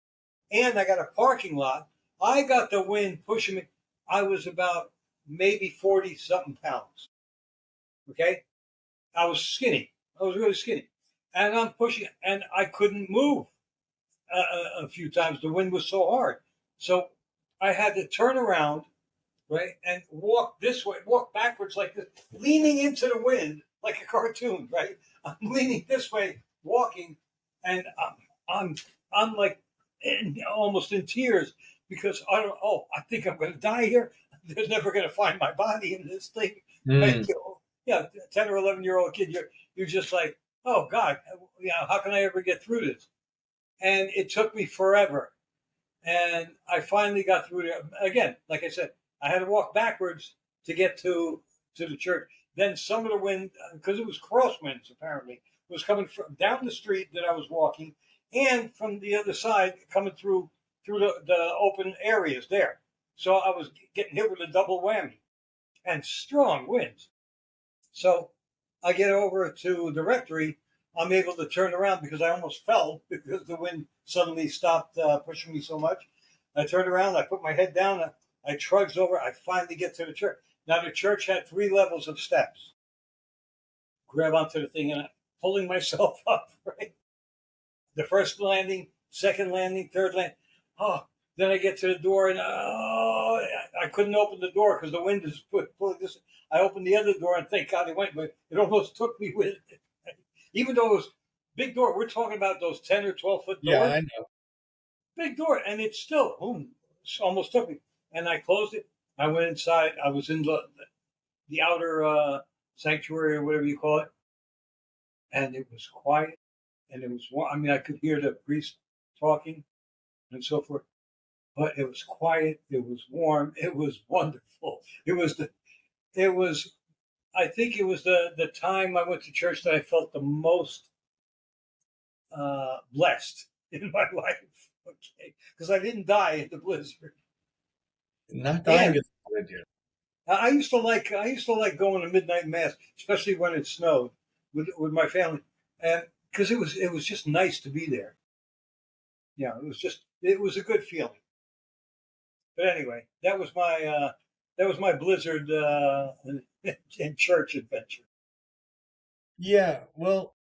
and I got a parking lot. I got the wind pushing me. I was about maybe 40 something pounds. Okay, I was skinny. I was really skinny, and I'm pushing, and I couldn't move a few times. The wind was so hard, so I had to turn around, right, and walk this way, walk backwards like this, leaning into the wind like a cartoon, right? I'm leaning this way, walking, and I'm like almost in tears because I think I'm going to die here. They're never going to find my body in this thing. Right? Yeah, 10 or 11-year-old kid, you're just like, oh God, how can I ever get through this? And it took me forever. And I finally got through there. Again, like I said, I had to walk backwards to get to the church. Then some of the wind, because it was crosswinds apparently, was coming from down the street that I was walking, and from the other side coming through the open areas there. So I was getting hit with a double whammy and strong winds. So I get over to the rectory. I'm able to turn around because I almost fell because the wind suddenly stopped pushing me so much. I turned around, I put my head down, I trudged over, I finally get to the church. Now the church had 3 levels of steps. Grab onto the thing and I'm pulling myself up, right? The first landing, second landing, third landing. Oh, then I get to the door and I couldn't open the door because the wind is pulling this. I opened the other door and thank God it went, but it almost took me with it. Even though it was big door, we're talking about those 10 or 12-foot doors. Yeah, I know. Big door, and it still almost took me. And I closed it. I went inside. I was in the outer sanctuary or whatever you call it, and it was quiet, and it was warm. I mean, I could hear the priest talking and so forth, but it was quiet. It was warm. It was wonderful. I think it was the time I went to church that I felt the most blessed in my life. Okay, because I didn't die in the blizzard. Not dying is good, yeah. I used to like going to midnight mass, especially when it snowed with my family, and because it was just nice to be there. Yeah, it was a good feeling. But anyway, that was my blizzard and church adventure. Yeah, well,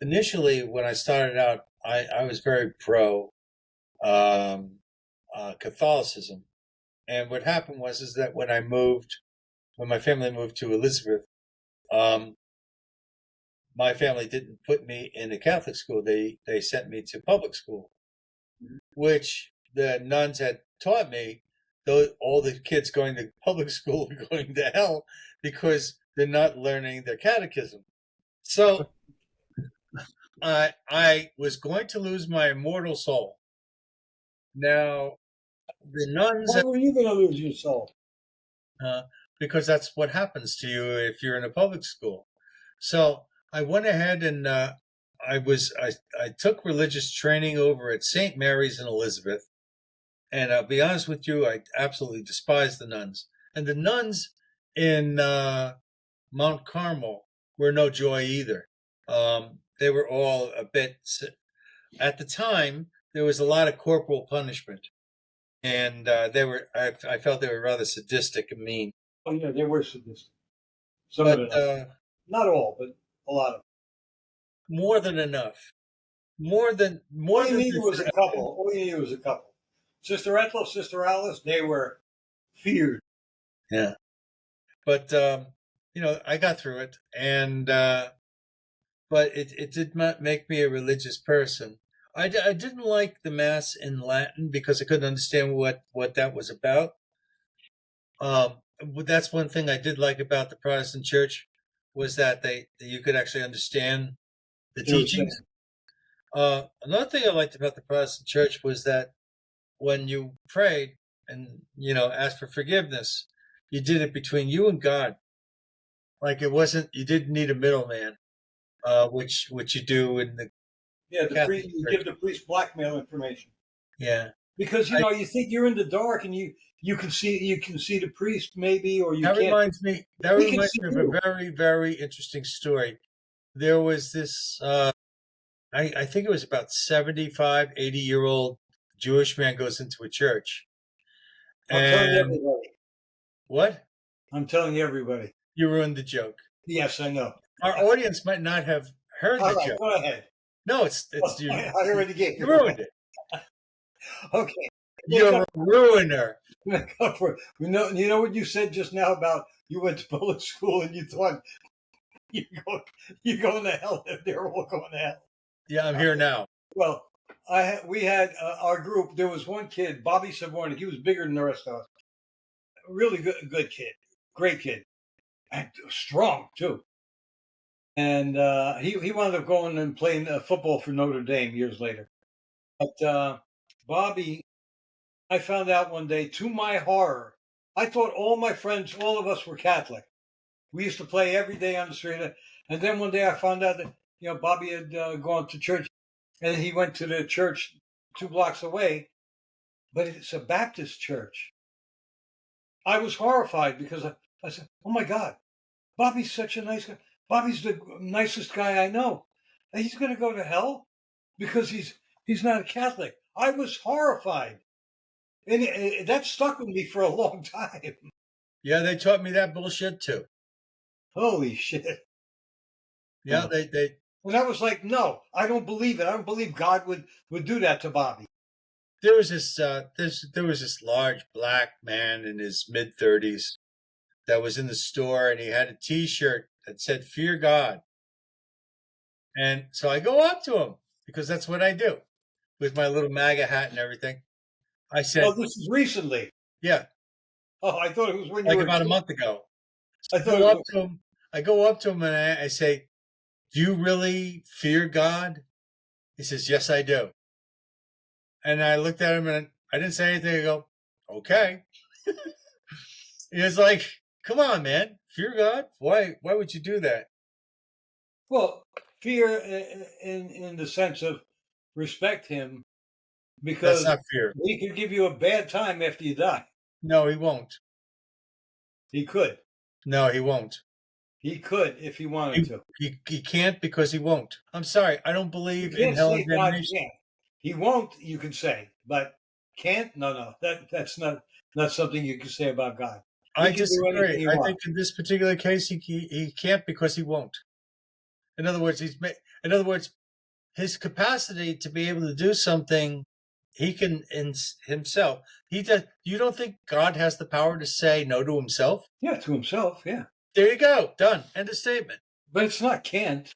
initially when I started out, I was very pro Catholicism, and what happened is that when my family moved to Elizabeth, my family didn't put me in a Catholic school. They sent me to public school, which the nuns had taught me. Though all the kids going to public school are going to hell because they're not learning their catechism. So I was going to lose my immortal soul. Now, the nuns. Why were you going to lose your soul? Because that's what happens to you if you're in a public school. So I went ahead and I took religious training over at St. Mary's in Elizabeth. And I'll be honest with you, I absolutely despise the nuns. And the nuns in Mount Carmel were no joy either. They were all a bit, at the time, there was a lot of corporal punishment. And I felt they were rather sadistic and mean. Oh, yeah, they were sadistic. Some of them. Not all, but a lot of them. More than enough. More than. All you needed was a couple. Sister Ethel, Sister Alice, they were feared. Yeah. But, I got through it. And, but it did not make me a religious person. I didn't like the Mass in Latin because I couldn't understand what that was about. That's one thing I did like about the Protestant church was that you could actually understand the teachings. Another thing I liked about the Protestant church was that when you prayed and asked for forgiveness, you did it between you and God. Like you didn't need a middleman, which you do in the priest, you give the priest blackmail information. Yeah, because you think you're in the dark and you can see the priest maybe, or you that can't. Reminds me of a very, very interesting story. There was this I think it was about 75, 80-year-old Jewish man goes into a church. I'm telling everybody. What? I'm telling everybody. You ruined the joke. Yes, I know. Our audience might not have heard the joke. Go ahead. No, it's you. I already gave you ruined it. Okay. You're a ruiner. You know what you said just now about you went to public school and you thought you're going to hell if they're all going to hell. Yeah, I'm here now. Well, we had our group. There was one kid, Bobby Savornik. He was bigger than the rest of us. Really good kid, great kid, and strong too. And he wound up going and playing football for Notre Dame years later. But Bobby, I found out one day, to my horror, I thought all my friends, all of us were Catholic. We used to play every day on the street. And then one day I found out that, Bobby had gone to church, and he went to the church 2 blocks away, but it's a Baptist church. I was horrified because I said, oh my God, Bobby's such a nice guy. Bobby's the nicest guy I know. And he's going to go to hell because he's not a Catholic. I was horrified. And that stuck with me for a long time. Yeah, they taught me that bullshit too. Holy shit. Yeah, they And I was like, no, I don't believe it. I don't believe God would do that to Bobby. There was this large black man in his mid-30s that was in the store, and he had a T-shirt that said "Fear God." And so I go up to him because that's what I do with my little MAGA hat and everything. I said, "Oh, this is recently." Yeah. Oh, I thought it was when you like were about a month ago. I go up to him. I go up to him and I say, "Do you really fear God?" He says, "Yes, I do." And I looked at him and I didn't say anything. I go, "Okay." He was like, "Come on, man, fear God? Why would you do that?" Well, fear in the sense of respect him, because that's not fear. He could give you a bad time after you die. No, he won't. He could. No, he won't. He could if he wanted to. He can't because he won't. I'm sorry. I don't believe in hell and damnation. He won't, you can say, but can't? No. That's not something you can say about God. I disagree. I think in this particular case, he can't because he won't. In other words, his capacity to be able to do something, he can in himself. He does. You don't think God has the power to say no to himself? Yeah, to himself. Yeah. There you go. Done. End of statement. But it's not can't.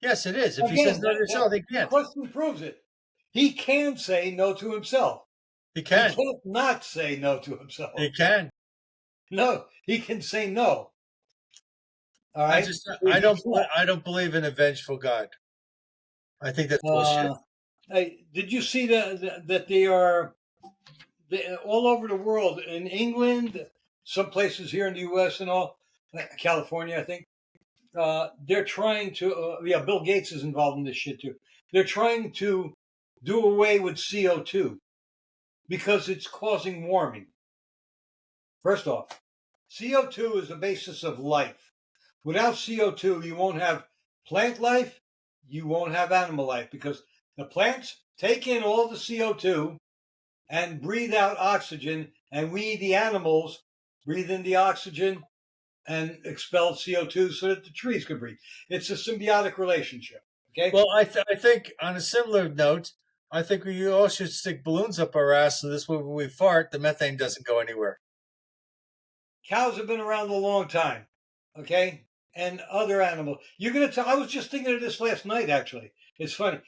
Yes, it is. If he says no to himself, he can't. The question proves it. He can say no to himself. He can. He can't not say no to himself. He can. No, he can say no. All right. I don't believe in a vengeful God. I think that's bullshit. Hey, did you see that they are all over the world, in England, some places here in the U.S. and all, California, I think. They're trying to. Bill Gates is involved in this shit too. They're trying to do away with CO2 because it's causing warming. First off, CO2 is the basis of life. Without CO2, you won't have plant life, you won't have animal life, because the plants take in all the CO2 and breathe out oxygen, and we, the animals, breathe in the oxygen and expel CO2 so that the trees can breathe. It's a symbiotic relationship. Okay. Well, I think on a similar note, I think we all should stick balloons up our ass so this way when we fart, the methane doesn't go anywhere. Cows have been around a long time, okay? And other animals. You're going to tell, I was just thinking of this last night, actually. It's funny.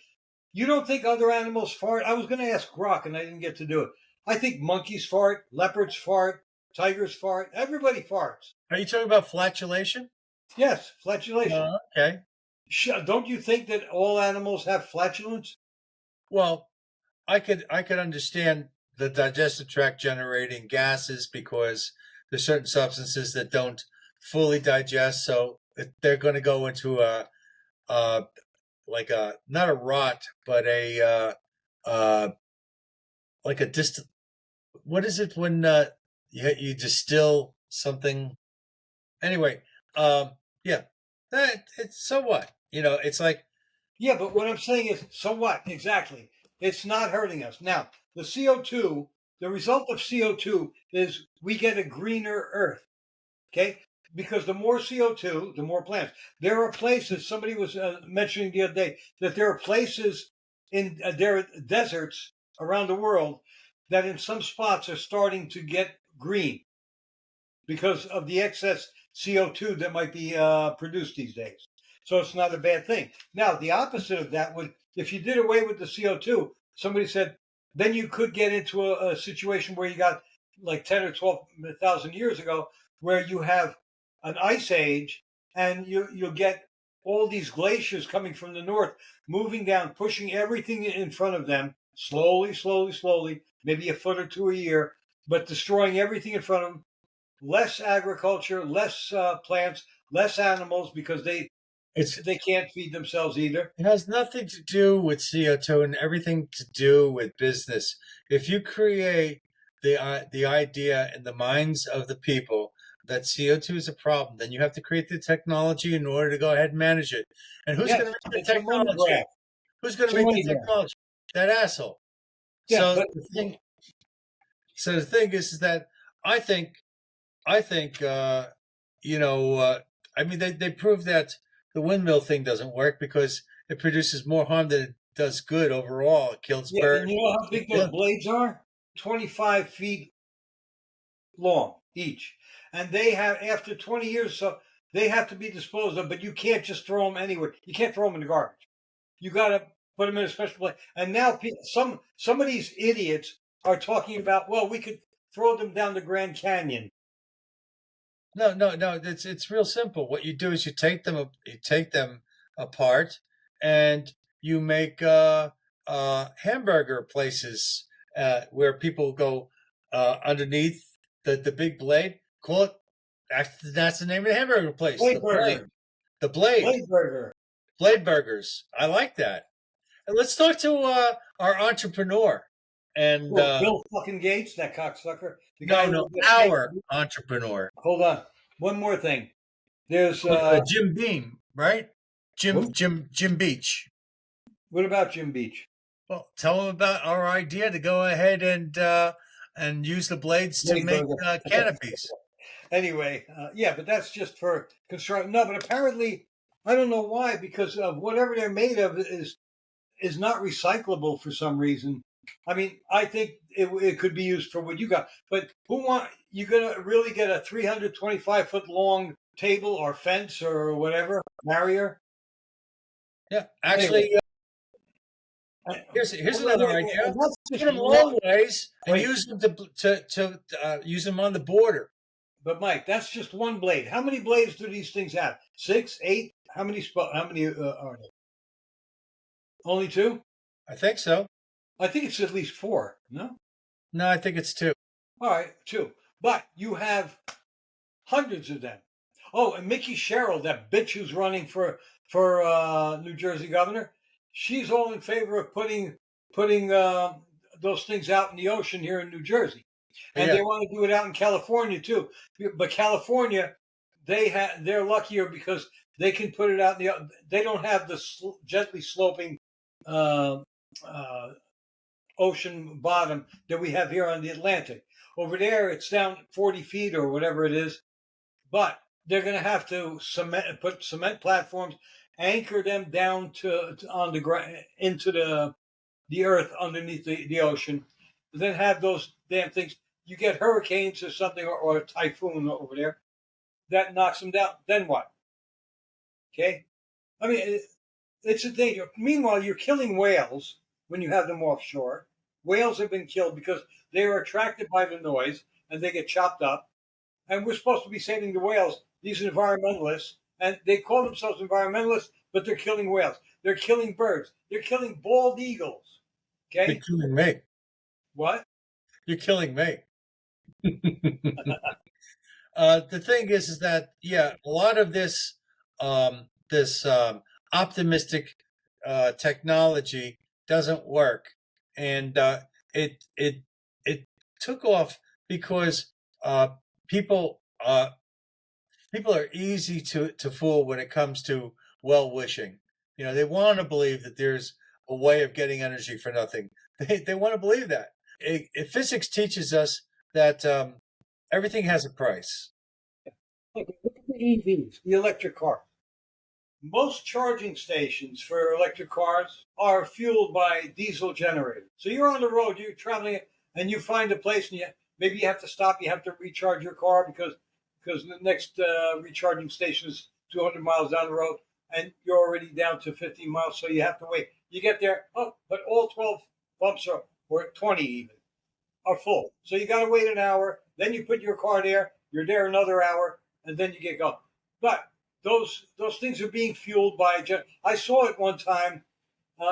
You don't think other animals fart? I was going to ask Grok, and I didn't get to do it. I think monkeys fart, leopards fart, tigers fart. Everybody farts. Are you talking about flatulation? Yes, flatulation. Okay. Don't you think that all animals have flatulence? Well, I could understand the digestive tract generating gases because there's certain substances that don't fully digest, so they're going to go into a like a not a rot, but a like a what is it when you distill something? Anyway, yeah, it's so what it's like. Yeah, but what I'm saying is, so what? Exactly. It's not hurting us. Now, the CO2, the result of CO2 is we get a greener Earth. Okay? Because the more CO2, the more plants. There are places, somebody was mentioning the other day, that there are places there are deserts around the world that in some spots are starting to get green because of the excess CO2 that might be produced these days. So it's not a bad thing. Now, the opposite of that would, if you did away with the CO2, somebody said, then you could get into a situation where you got like 10 or 12,000 years ago, where you have an ice age and you'll get all these glaciers coming from the north, moving down, pushing everything in front of them slowly, slowly, slowly, maybe a foot or two a year, but destroying everything in front of them. Less agriculture, less plants, less animals because they can't feed themselves either. It has nothing to do with CO2 and everything to do with business. If you create the idea in the minds of the people that CO2 is a problem, then you have to create the technology in order to go ahead and manage it. And who's Yes, going to make the it's a money technology? grab. Who's going It's to a make the money grab. technology? That asshole. Yeah, So but the thing is that I think I think you know I mean they proved that the windmill thing doesn't work because it produces more harm than it does good overall. It kills yeah, and birds. you know how big those Yeah. blades are? 25 feet long each. And they have, after 20 years, so they have to be disposed of, but you can't just throw them anywhere. You can't throw them in the garbage. You got to put them in a special place. And now some of these idiots are talking about, well, we could throw them down the Grand Canyon. No. It's real simple. What you do is you take them apart, and you make hamburger places where people go underneath the big blade. Call it. That's the name of the hamburger place. Blade The blade. burger. The blade. Blade burger. Blade burgers. I like that. And let's talk to our entrepreneur. And Oh, Bill fucking Gates, that cocksucker. The guy no, who no, gets paid. our entrepreneur. Hold on. One more thing. There's Jim Beam, right? who? Jim Beech. What about Jim Beech? Well, tell him about our idea to go ahead and use the blades to Blade make burger. canopies. Anyway, yeah, but that's just for construction. No, but apparently, I don't know why, because of whatever they're made of is not recyclable for some reason. I mean, I think it could be used for what you got, but you gonna really get a 325-foot long table or fence or whatever barrier? Yeah, Anyway, actually, here's another idea. and that's Put just them one. long ways and Wait, use them to use them on the border. but Mike, that's just one blade. How many blades do these things have? 6, 8? How many? How many are they? Only 2? I think so. I think it's at least 4. No. No, I think it's 2. All right, 2. But you have hundreds of them. Oh, and Mikie Sherrill, that bitch who's running for New Jersey governor, she's all in favor of putting those things out in the ocean here in New Jersey, and Yeah, they want to do it out in California too. But California, they're luckier because they can put it out in the. They don't have the gently sloping uh, uh, ocean bottom that we have here on the Atlantic. Over there, it's down 40 feet or whatever it is, but they're going to have to put cement platforms, anchor them down on the ground into the earth underneath the ocean, then have those damn things. You get hurricanes or something, or a typhoon over there that knocks them down. Then what? Okay, I mean it's a danger. Meanwhile, you're killing whales when you have them offshore. Whales have been killed because they are attracted by the noise and they get chopped up. And we're supposed to be saving the whales. These environmentalists And they call themselves environmentalists, but they're killing whales. They're killing birds. They're killing bald eagles. Okay? You're killing me. What? You're killing me. The thing is that a lot of this optimistic technology doesn't work, and it took off because people people are easy to fool when it comes to well wishing. They want to believe that there's a way of getting energy for nothing. They want to believe that. Physics teaches us that everything has a price. Look at the EVs, the electric car. Most charging stations for electric cars are fueled by diesel generators. So you're on the road, you're traveling, and you find a place, and maybe you have to stop. You have to recharge your car because the next recharging station is 200 miles down the road, and you're already down to 15 miles, so you have to wait. You get there, but all 12 pumps or 20 even, are full. So you got to wait an hour. Then you put your car there. You're there another hour, and then you get going. But those things are being fueled by. I saw it one time,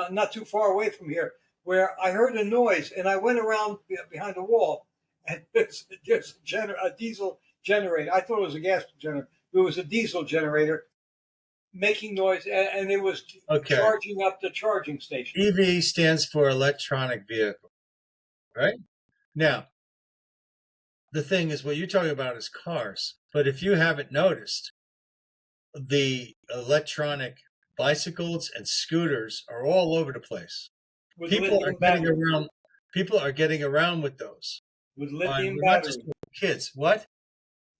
not too far away from here, where I heard a noise, and I went around behind the wall, and there's a diesel generator. I thought it was a gas generator. It was a diesel generator making noise, and it was charging up the charging station. EV stands for electronic vehicle, right? Now, the thing is, what you're talking about is cars. But if you haven't noticed, the electronic bicycles and scooters are all over the place. People are getting around with those. With lithium batteries. Kids, what?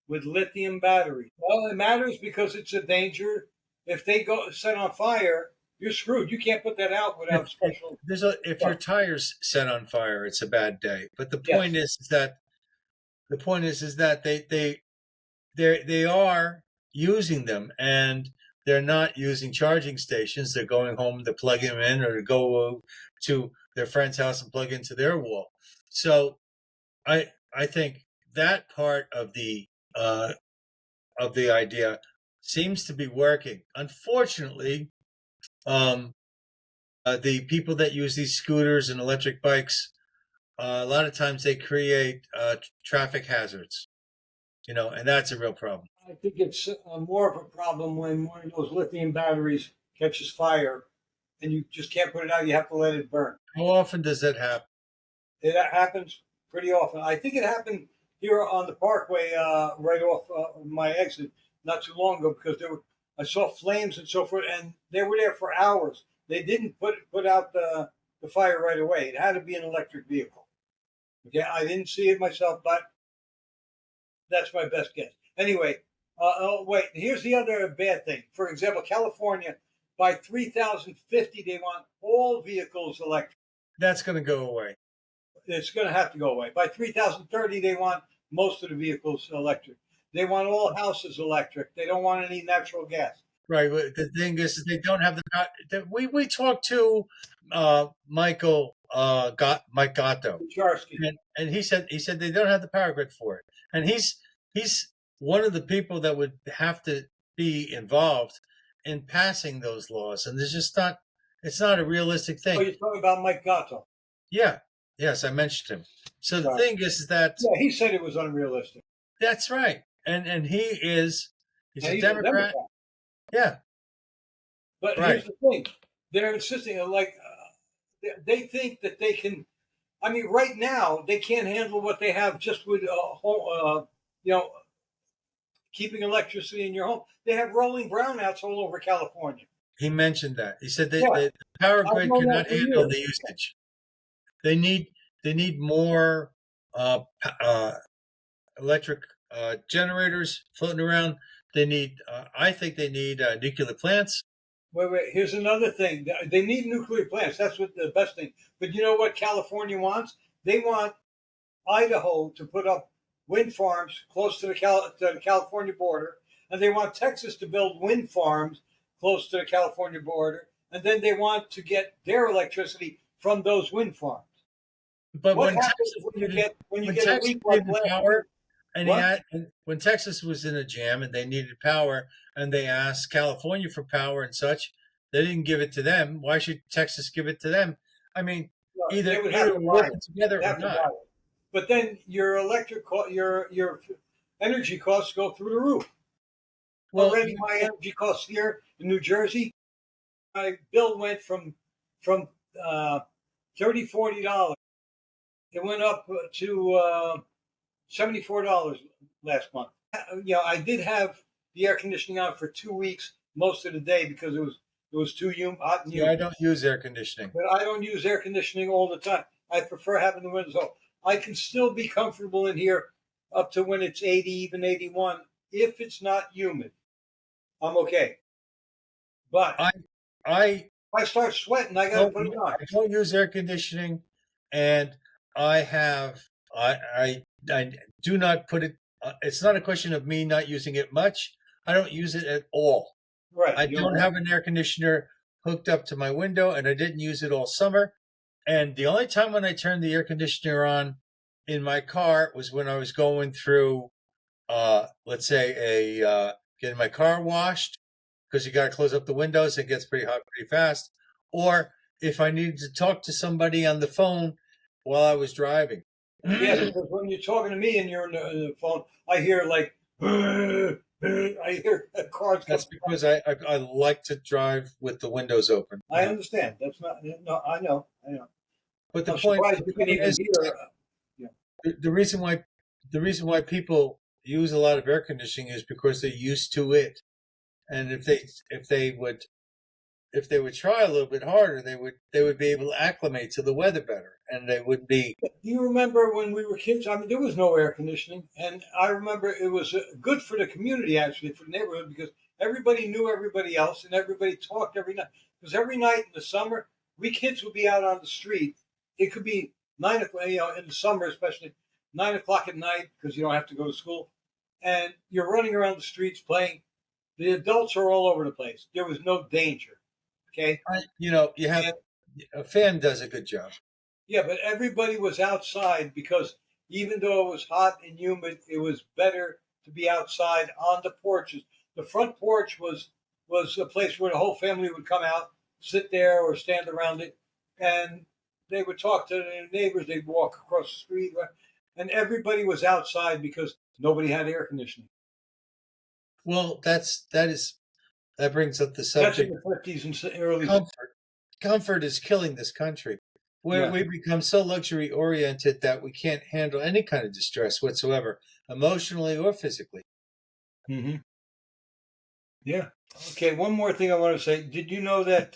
With lithium batteries. Well, it matters because it's a danger. If they go set on fire, you're screwed. You can't put that out without special. If your tires set on fire, it's a bad day. But the point is that they are using them, and they're not using charging stations. They're going home to plug them in, or to go to their friend's house and plug into their wall. So, I think that part of the idea seems to be working. Unfortunately, the people that use these scooters and electric bikes, a lot of times they create traffic hazards, and that's a real problem. I think it's more of a problem when one of those lithium batteries catches fire and you just can't put it out. You have to let it burn. How often does that happen? It happens pretty often. I think it happened here on the Parkway, right off my exit, not too long ago, because I saw flames and so forth, and they were there for hours. They didn't put out the fire right away. It had to be an electric vehicle. Okay, I didn't see it myself, but that's my best guess. Anyway, wait, here's the other bad thing. For example, California, by 3050, they want all vehicles electric. That's going to go away. It's going to have to go away. By 3030, they want most of the vehicles electric. They want all houses electric. They don't want any natural gas. Right. But the thing is, they don't have we talked to Mike Gatto, and he said they don't have the power grid for it, and he's one of the people that would have to be involved in passing those laws, and it's not a realistic thing. Oh, you're talking about Mike Gatto? Yeah. Yes, I mentioned him. So the thing is that he said it was unrealistic. That's right, and he's a Democrat. Yeah, but here's the thing: they're insisting they think that they can. I mean, right now they can't handle what they have just with keeping electricity in your home. They have rolling brownouts all over California. He mentioned that. He said the power grid cannot handle the usage. They need more electric generators floating around. I think they need nuclear plants. Wait. Here's another thing. They need nuclear plants. That's what the best thing. But you know what California wants? They want Idaho to put up wind farms close to the California border, and they want Texas to build wind farms close to the California border, and then they want to get their electricity from those wind farms. But what happens when you get a week like power, And when Texas was in a jam and they needed power, and they asked California for power and such, they didn't give it to them. Why should Texas give it to them? I mean, either we're working together or not. But then your your energy costs go through the roof. Well, already my energy costs here in New Jersey, my bill went from $30-$40. It went up to $74 last month. I did have the air conditioning on for 2 weeks most of the day because it was too hot and humid. Yeah, I don't use air conditioning. But I don't use air conditioning all the time. I prefer having the windows open. I can still be comfortable in here up to when it's 80, even 81. If it's not humid, I'm okay. But if I start sweating, I got to put it on. I don't use air conditioning, and I do not put it. It's not a question of me not using it much. I don't use it at all. Right. I don't have an air conditioner hooked up to my window, and I didn't use it all summer. And the only time when I turned the air conditioner on in my car was when I was going through, let's say, getting my car washed, because you got to close up the windows. It gets pretty hot pretty fast. Or if I needed to talk to somebody on the phone while I was driving. Yeah, because when you're talking to me and you're on the phone, I hear like, I hear cars. That's because I like to drive with the windows open. I understand. That's not. No, I know. But the point is, the reason why people use a lot of air conditioning is because they're used to it, and if they would try a little bit harder, they would be able to acclimate to the weather better, and they would be. Do you remember when we were kids? I mean, there was no air conditioning, and I remember it was good for the community, actually, for the neighborhood, because everybody knew everybody else, and everybody talked every night. Because every night in the summer, we kids would be out on the street. It could be 9 o'clock, in the summer, especially 9 o'clock at night, because you don't have to go to school, and you're running around the streets playing. The adults are all over the place. There was no danger. Okay. You have a fan does a good job. Yeah, but everybody was outside because even though it was hot and humid, it was better to be outside on the porches. The front porch was a place where the whole family would come out, sit there or stand around it, and they would talk to their neighbors. They'd walk across the street, and everybody was outside because nobody had air conditioning. Well, that brings up the subject. That's in the 50s and early. Comfort is killing this country. We become so luxury oriented that we can't handle any kind of distress whatsoever, emotionally or physically. Mm-hmm. Yeah. Okay. One more thing I want to say. Did you know that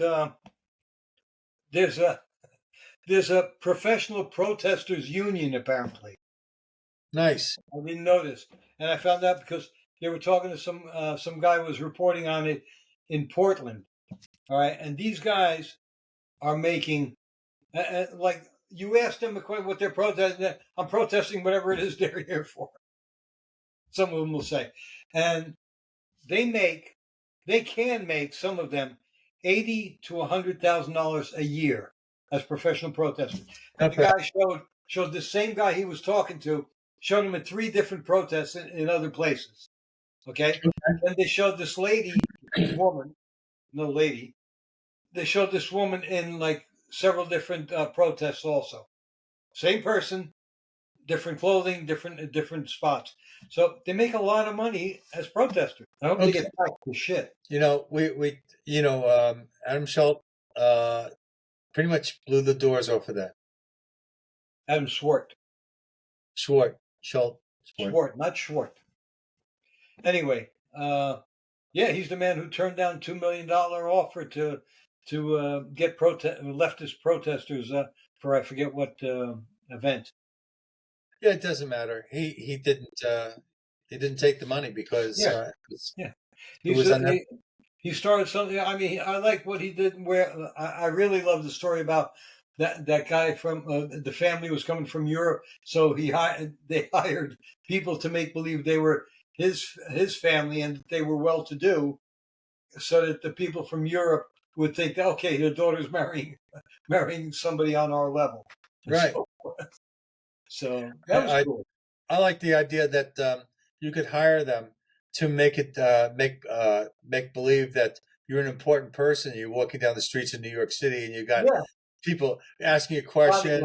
there's a professional protesters union apparently? Nice. I didn't know this, and I found out because they were talking to some guy who was reporting on it in Portland. All right, and these guys are making like you ask them a question what they're protesting. I'm protesting whatever it is they're here for. Some of them will say, and they can make some of them $80,000 to $100,000 a year as professional protesters. And the guy showed the same guy he was talking to showed him in 3 different protests in other places. Okay, and they showed this woman. They showed this woman in like several different protests also. Same person, different clothing, different spots. So they make a lot of money as protesters. I hope they get back to shit. Adam Schultz pretty much blew the doors off of that. Adam Schwartz. Schwartz, not Schwartz. Anyway, he's the man who turned down $2 million offer to get leftist protesters for I forget what event. Yeah, it doesn't matter. He didn't take the money because he started something. I mean, I like what he did. Where I really love the story about that guy from the family was coming from Europe, so they hired people to make believe they were his family and they were well to do, so that the people from Europe would think, okay, their daughter's marrying somebody on our level. Right. So that was cool. I like the idea that you could hire them to make it make believe that you're an important person. You're walking down the streets of New York City, and you got people asking you questions.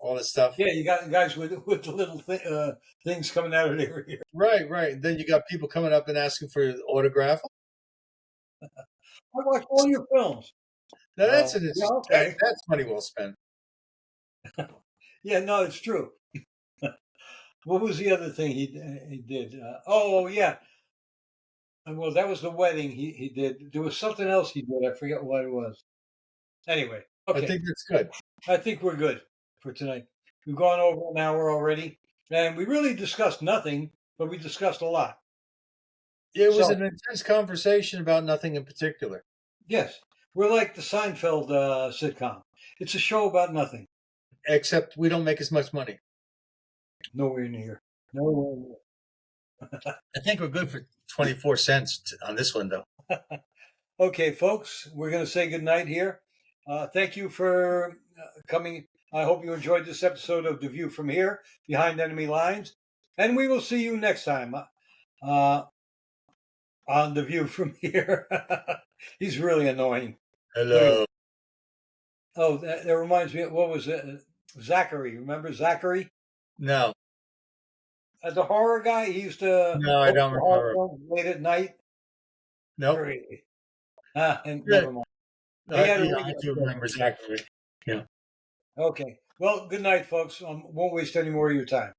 All this stuff. Yeah, you got guys with the little things coming out of their ear. Right. And then you got people coming up and asking for an autograph. I watch all your films. Now that's that's money well spent. Yeah, no, it's true. What was the other thing he did? Yeah. Well, that was the wedding he did. There was something else he did. I forget what it was. Anyway, okay. I think that's good. I think we're good for tonight. We've gone over an hour already, and we really discussed nothing, but we discussed a lot. It was an intense conversation about nothing in particular. Yes. We're like the Seinfeld sitcom. It's a show about nothing. Except we don't make as much money. Nowhere near. I think we're good for 24 cents on this one, though. Okay, folks, we're going to say goodnight here. Thank you for coming. I hope you enjoyed this episode of The View from Here, Behind Enemy Lines. And we will see you next time on The View from Here. He's really annoying. Hello. Oh, that reminds me, what was it? Zachary. Remember Zachary? No. The horror guy? He used to... No, I don't remember. Late at night? No. Nope. Never mind. I do remember Zachary. Yeah. Okay. Well, good night, folks. Won't waste any more of your time.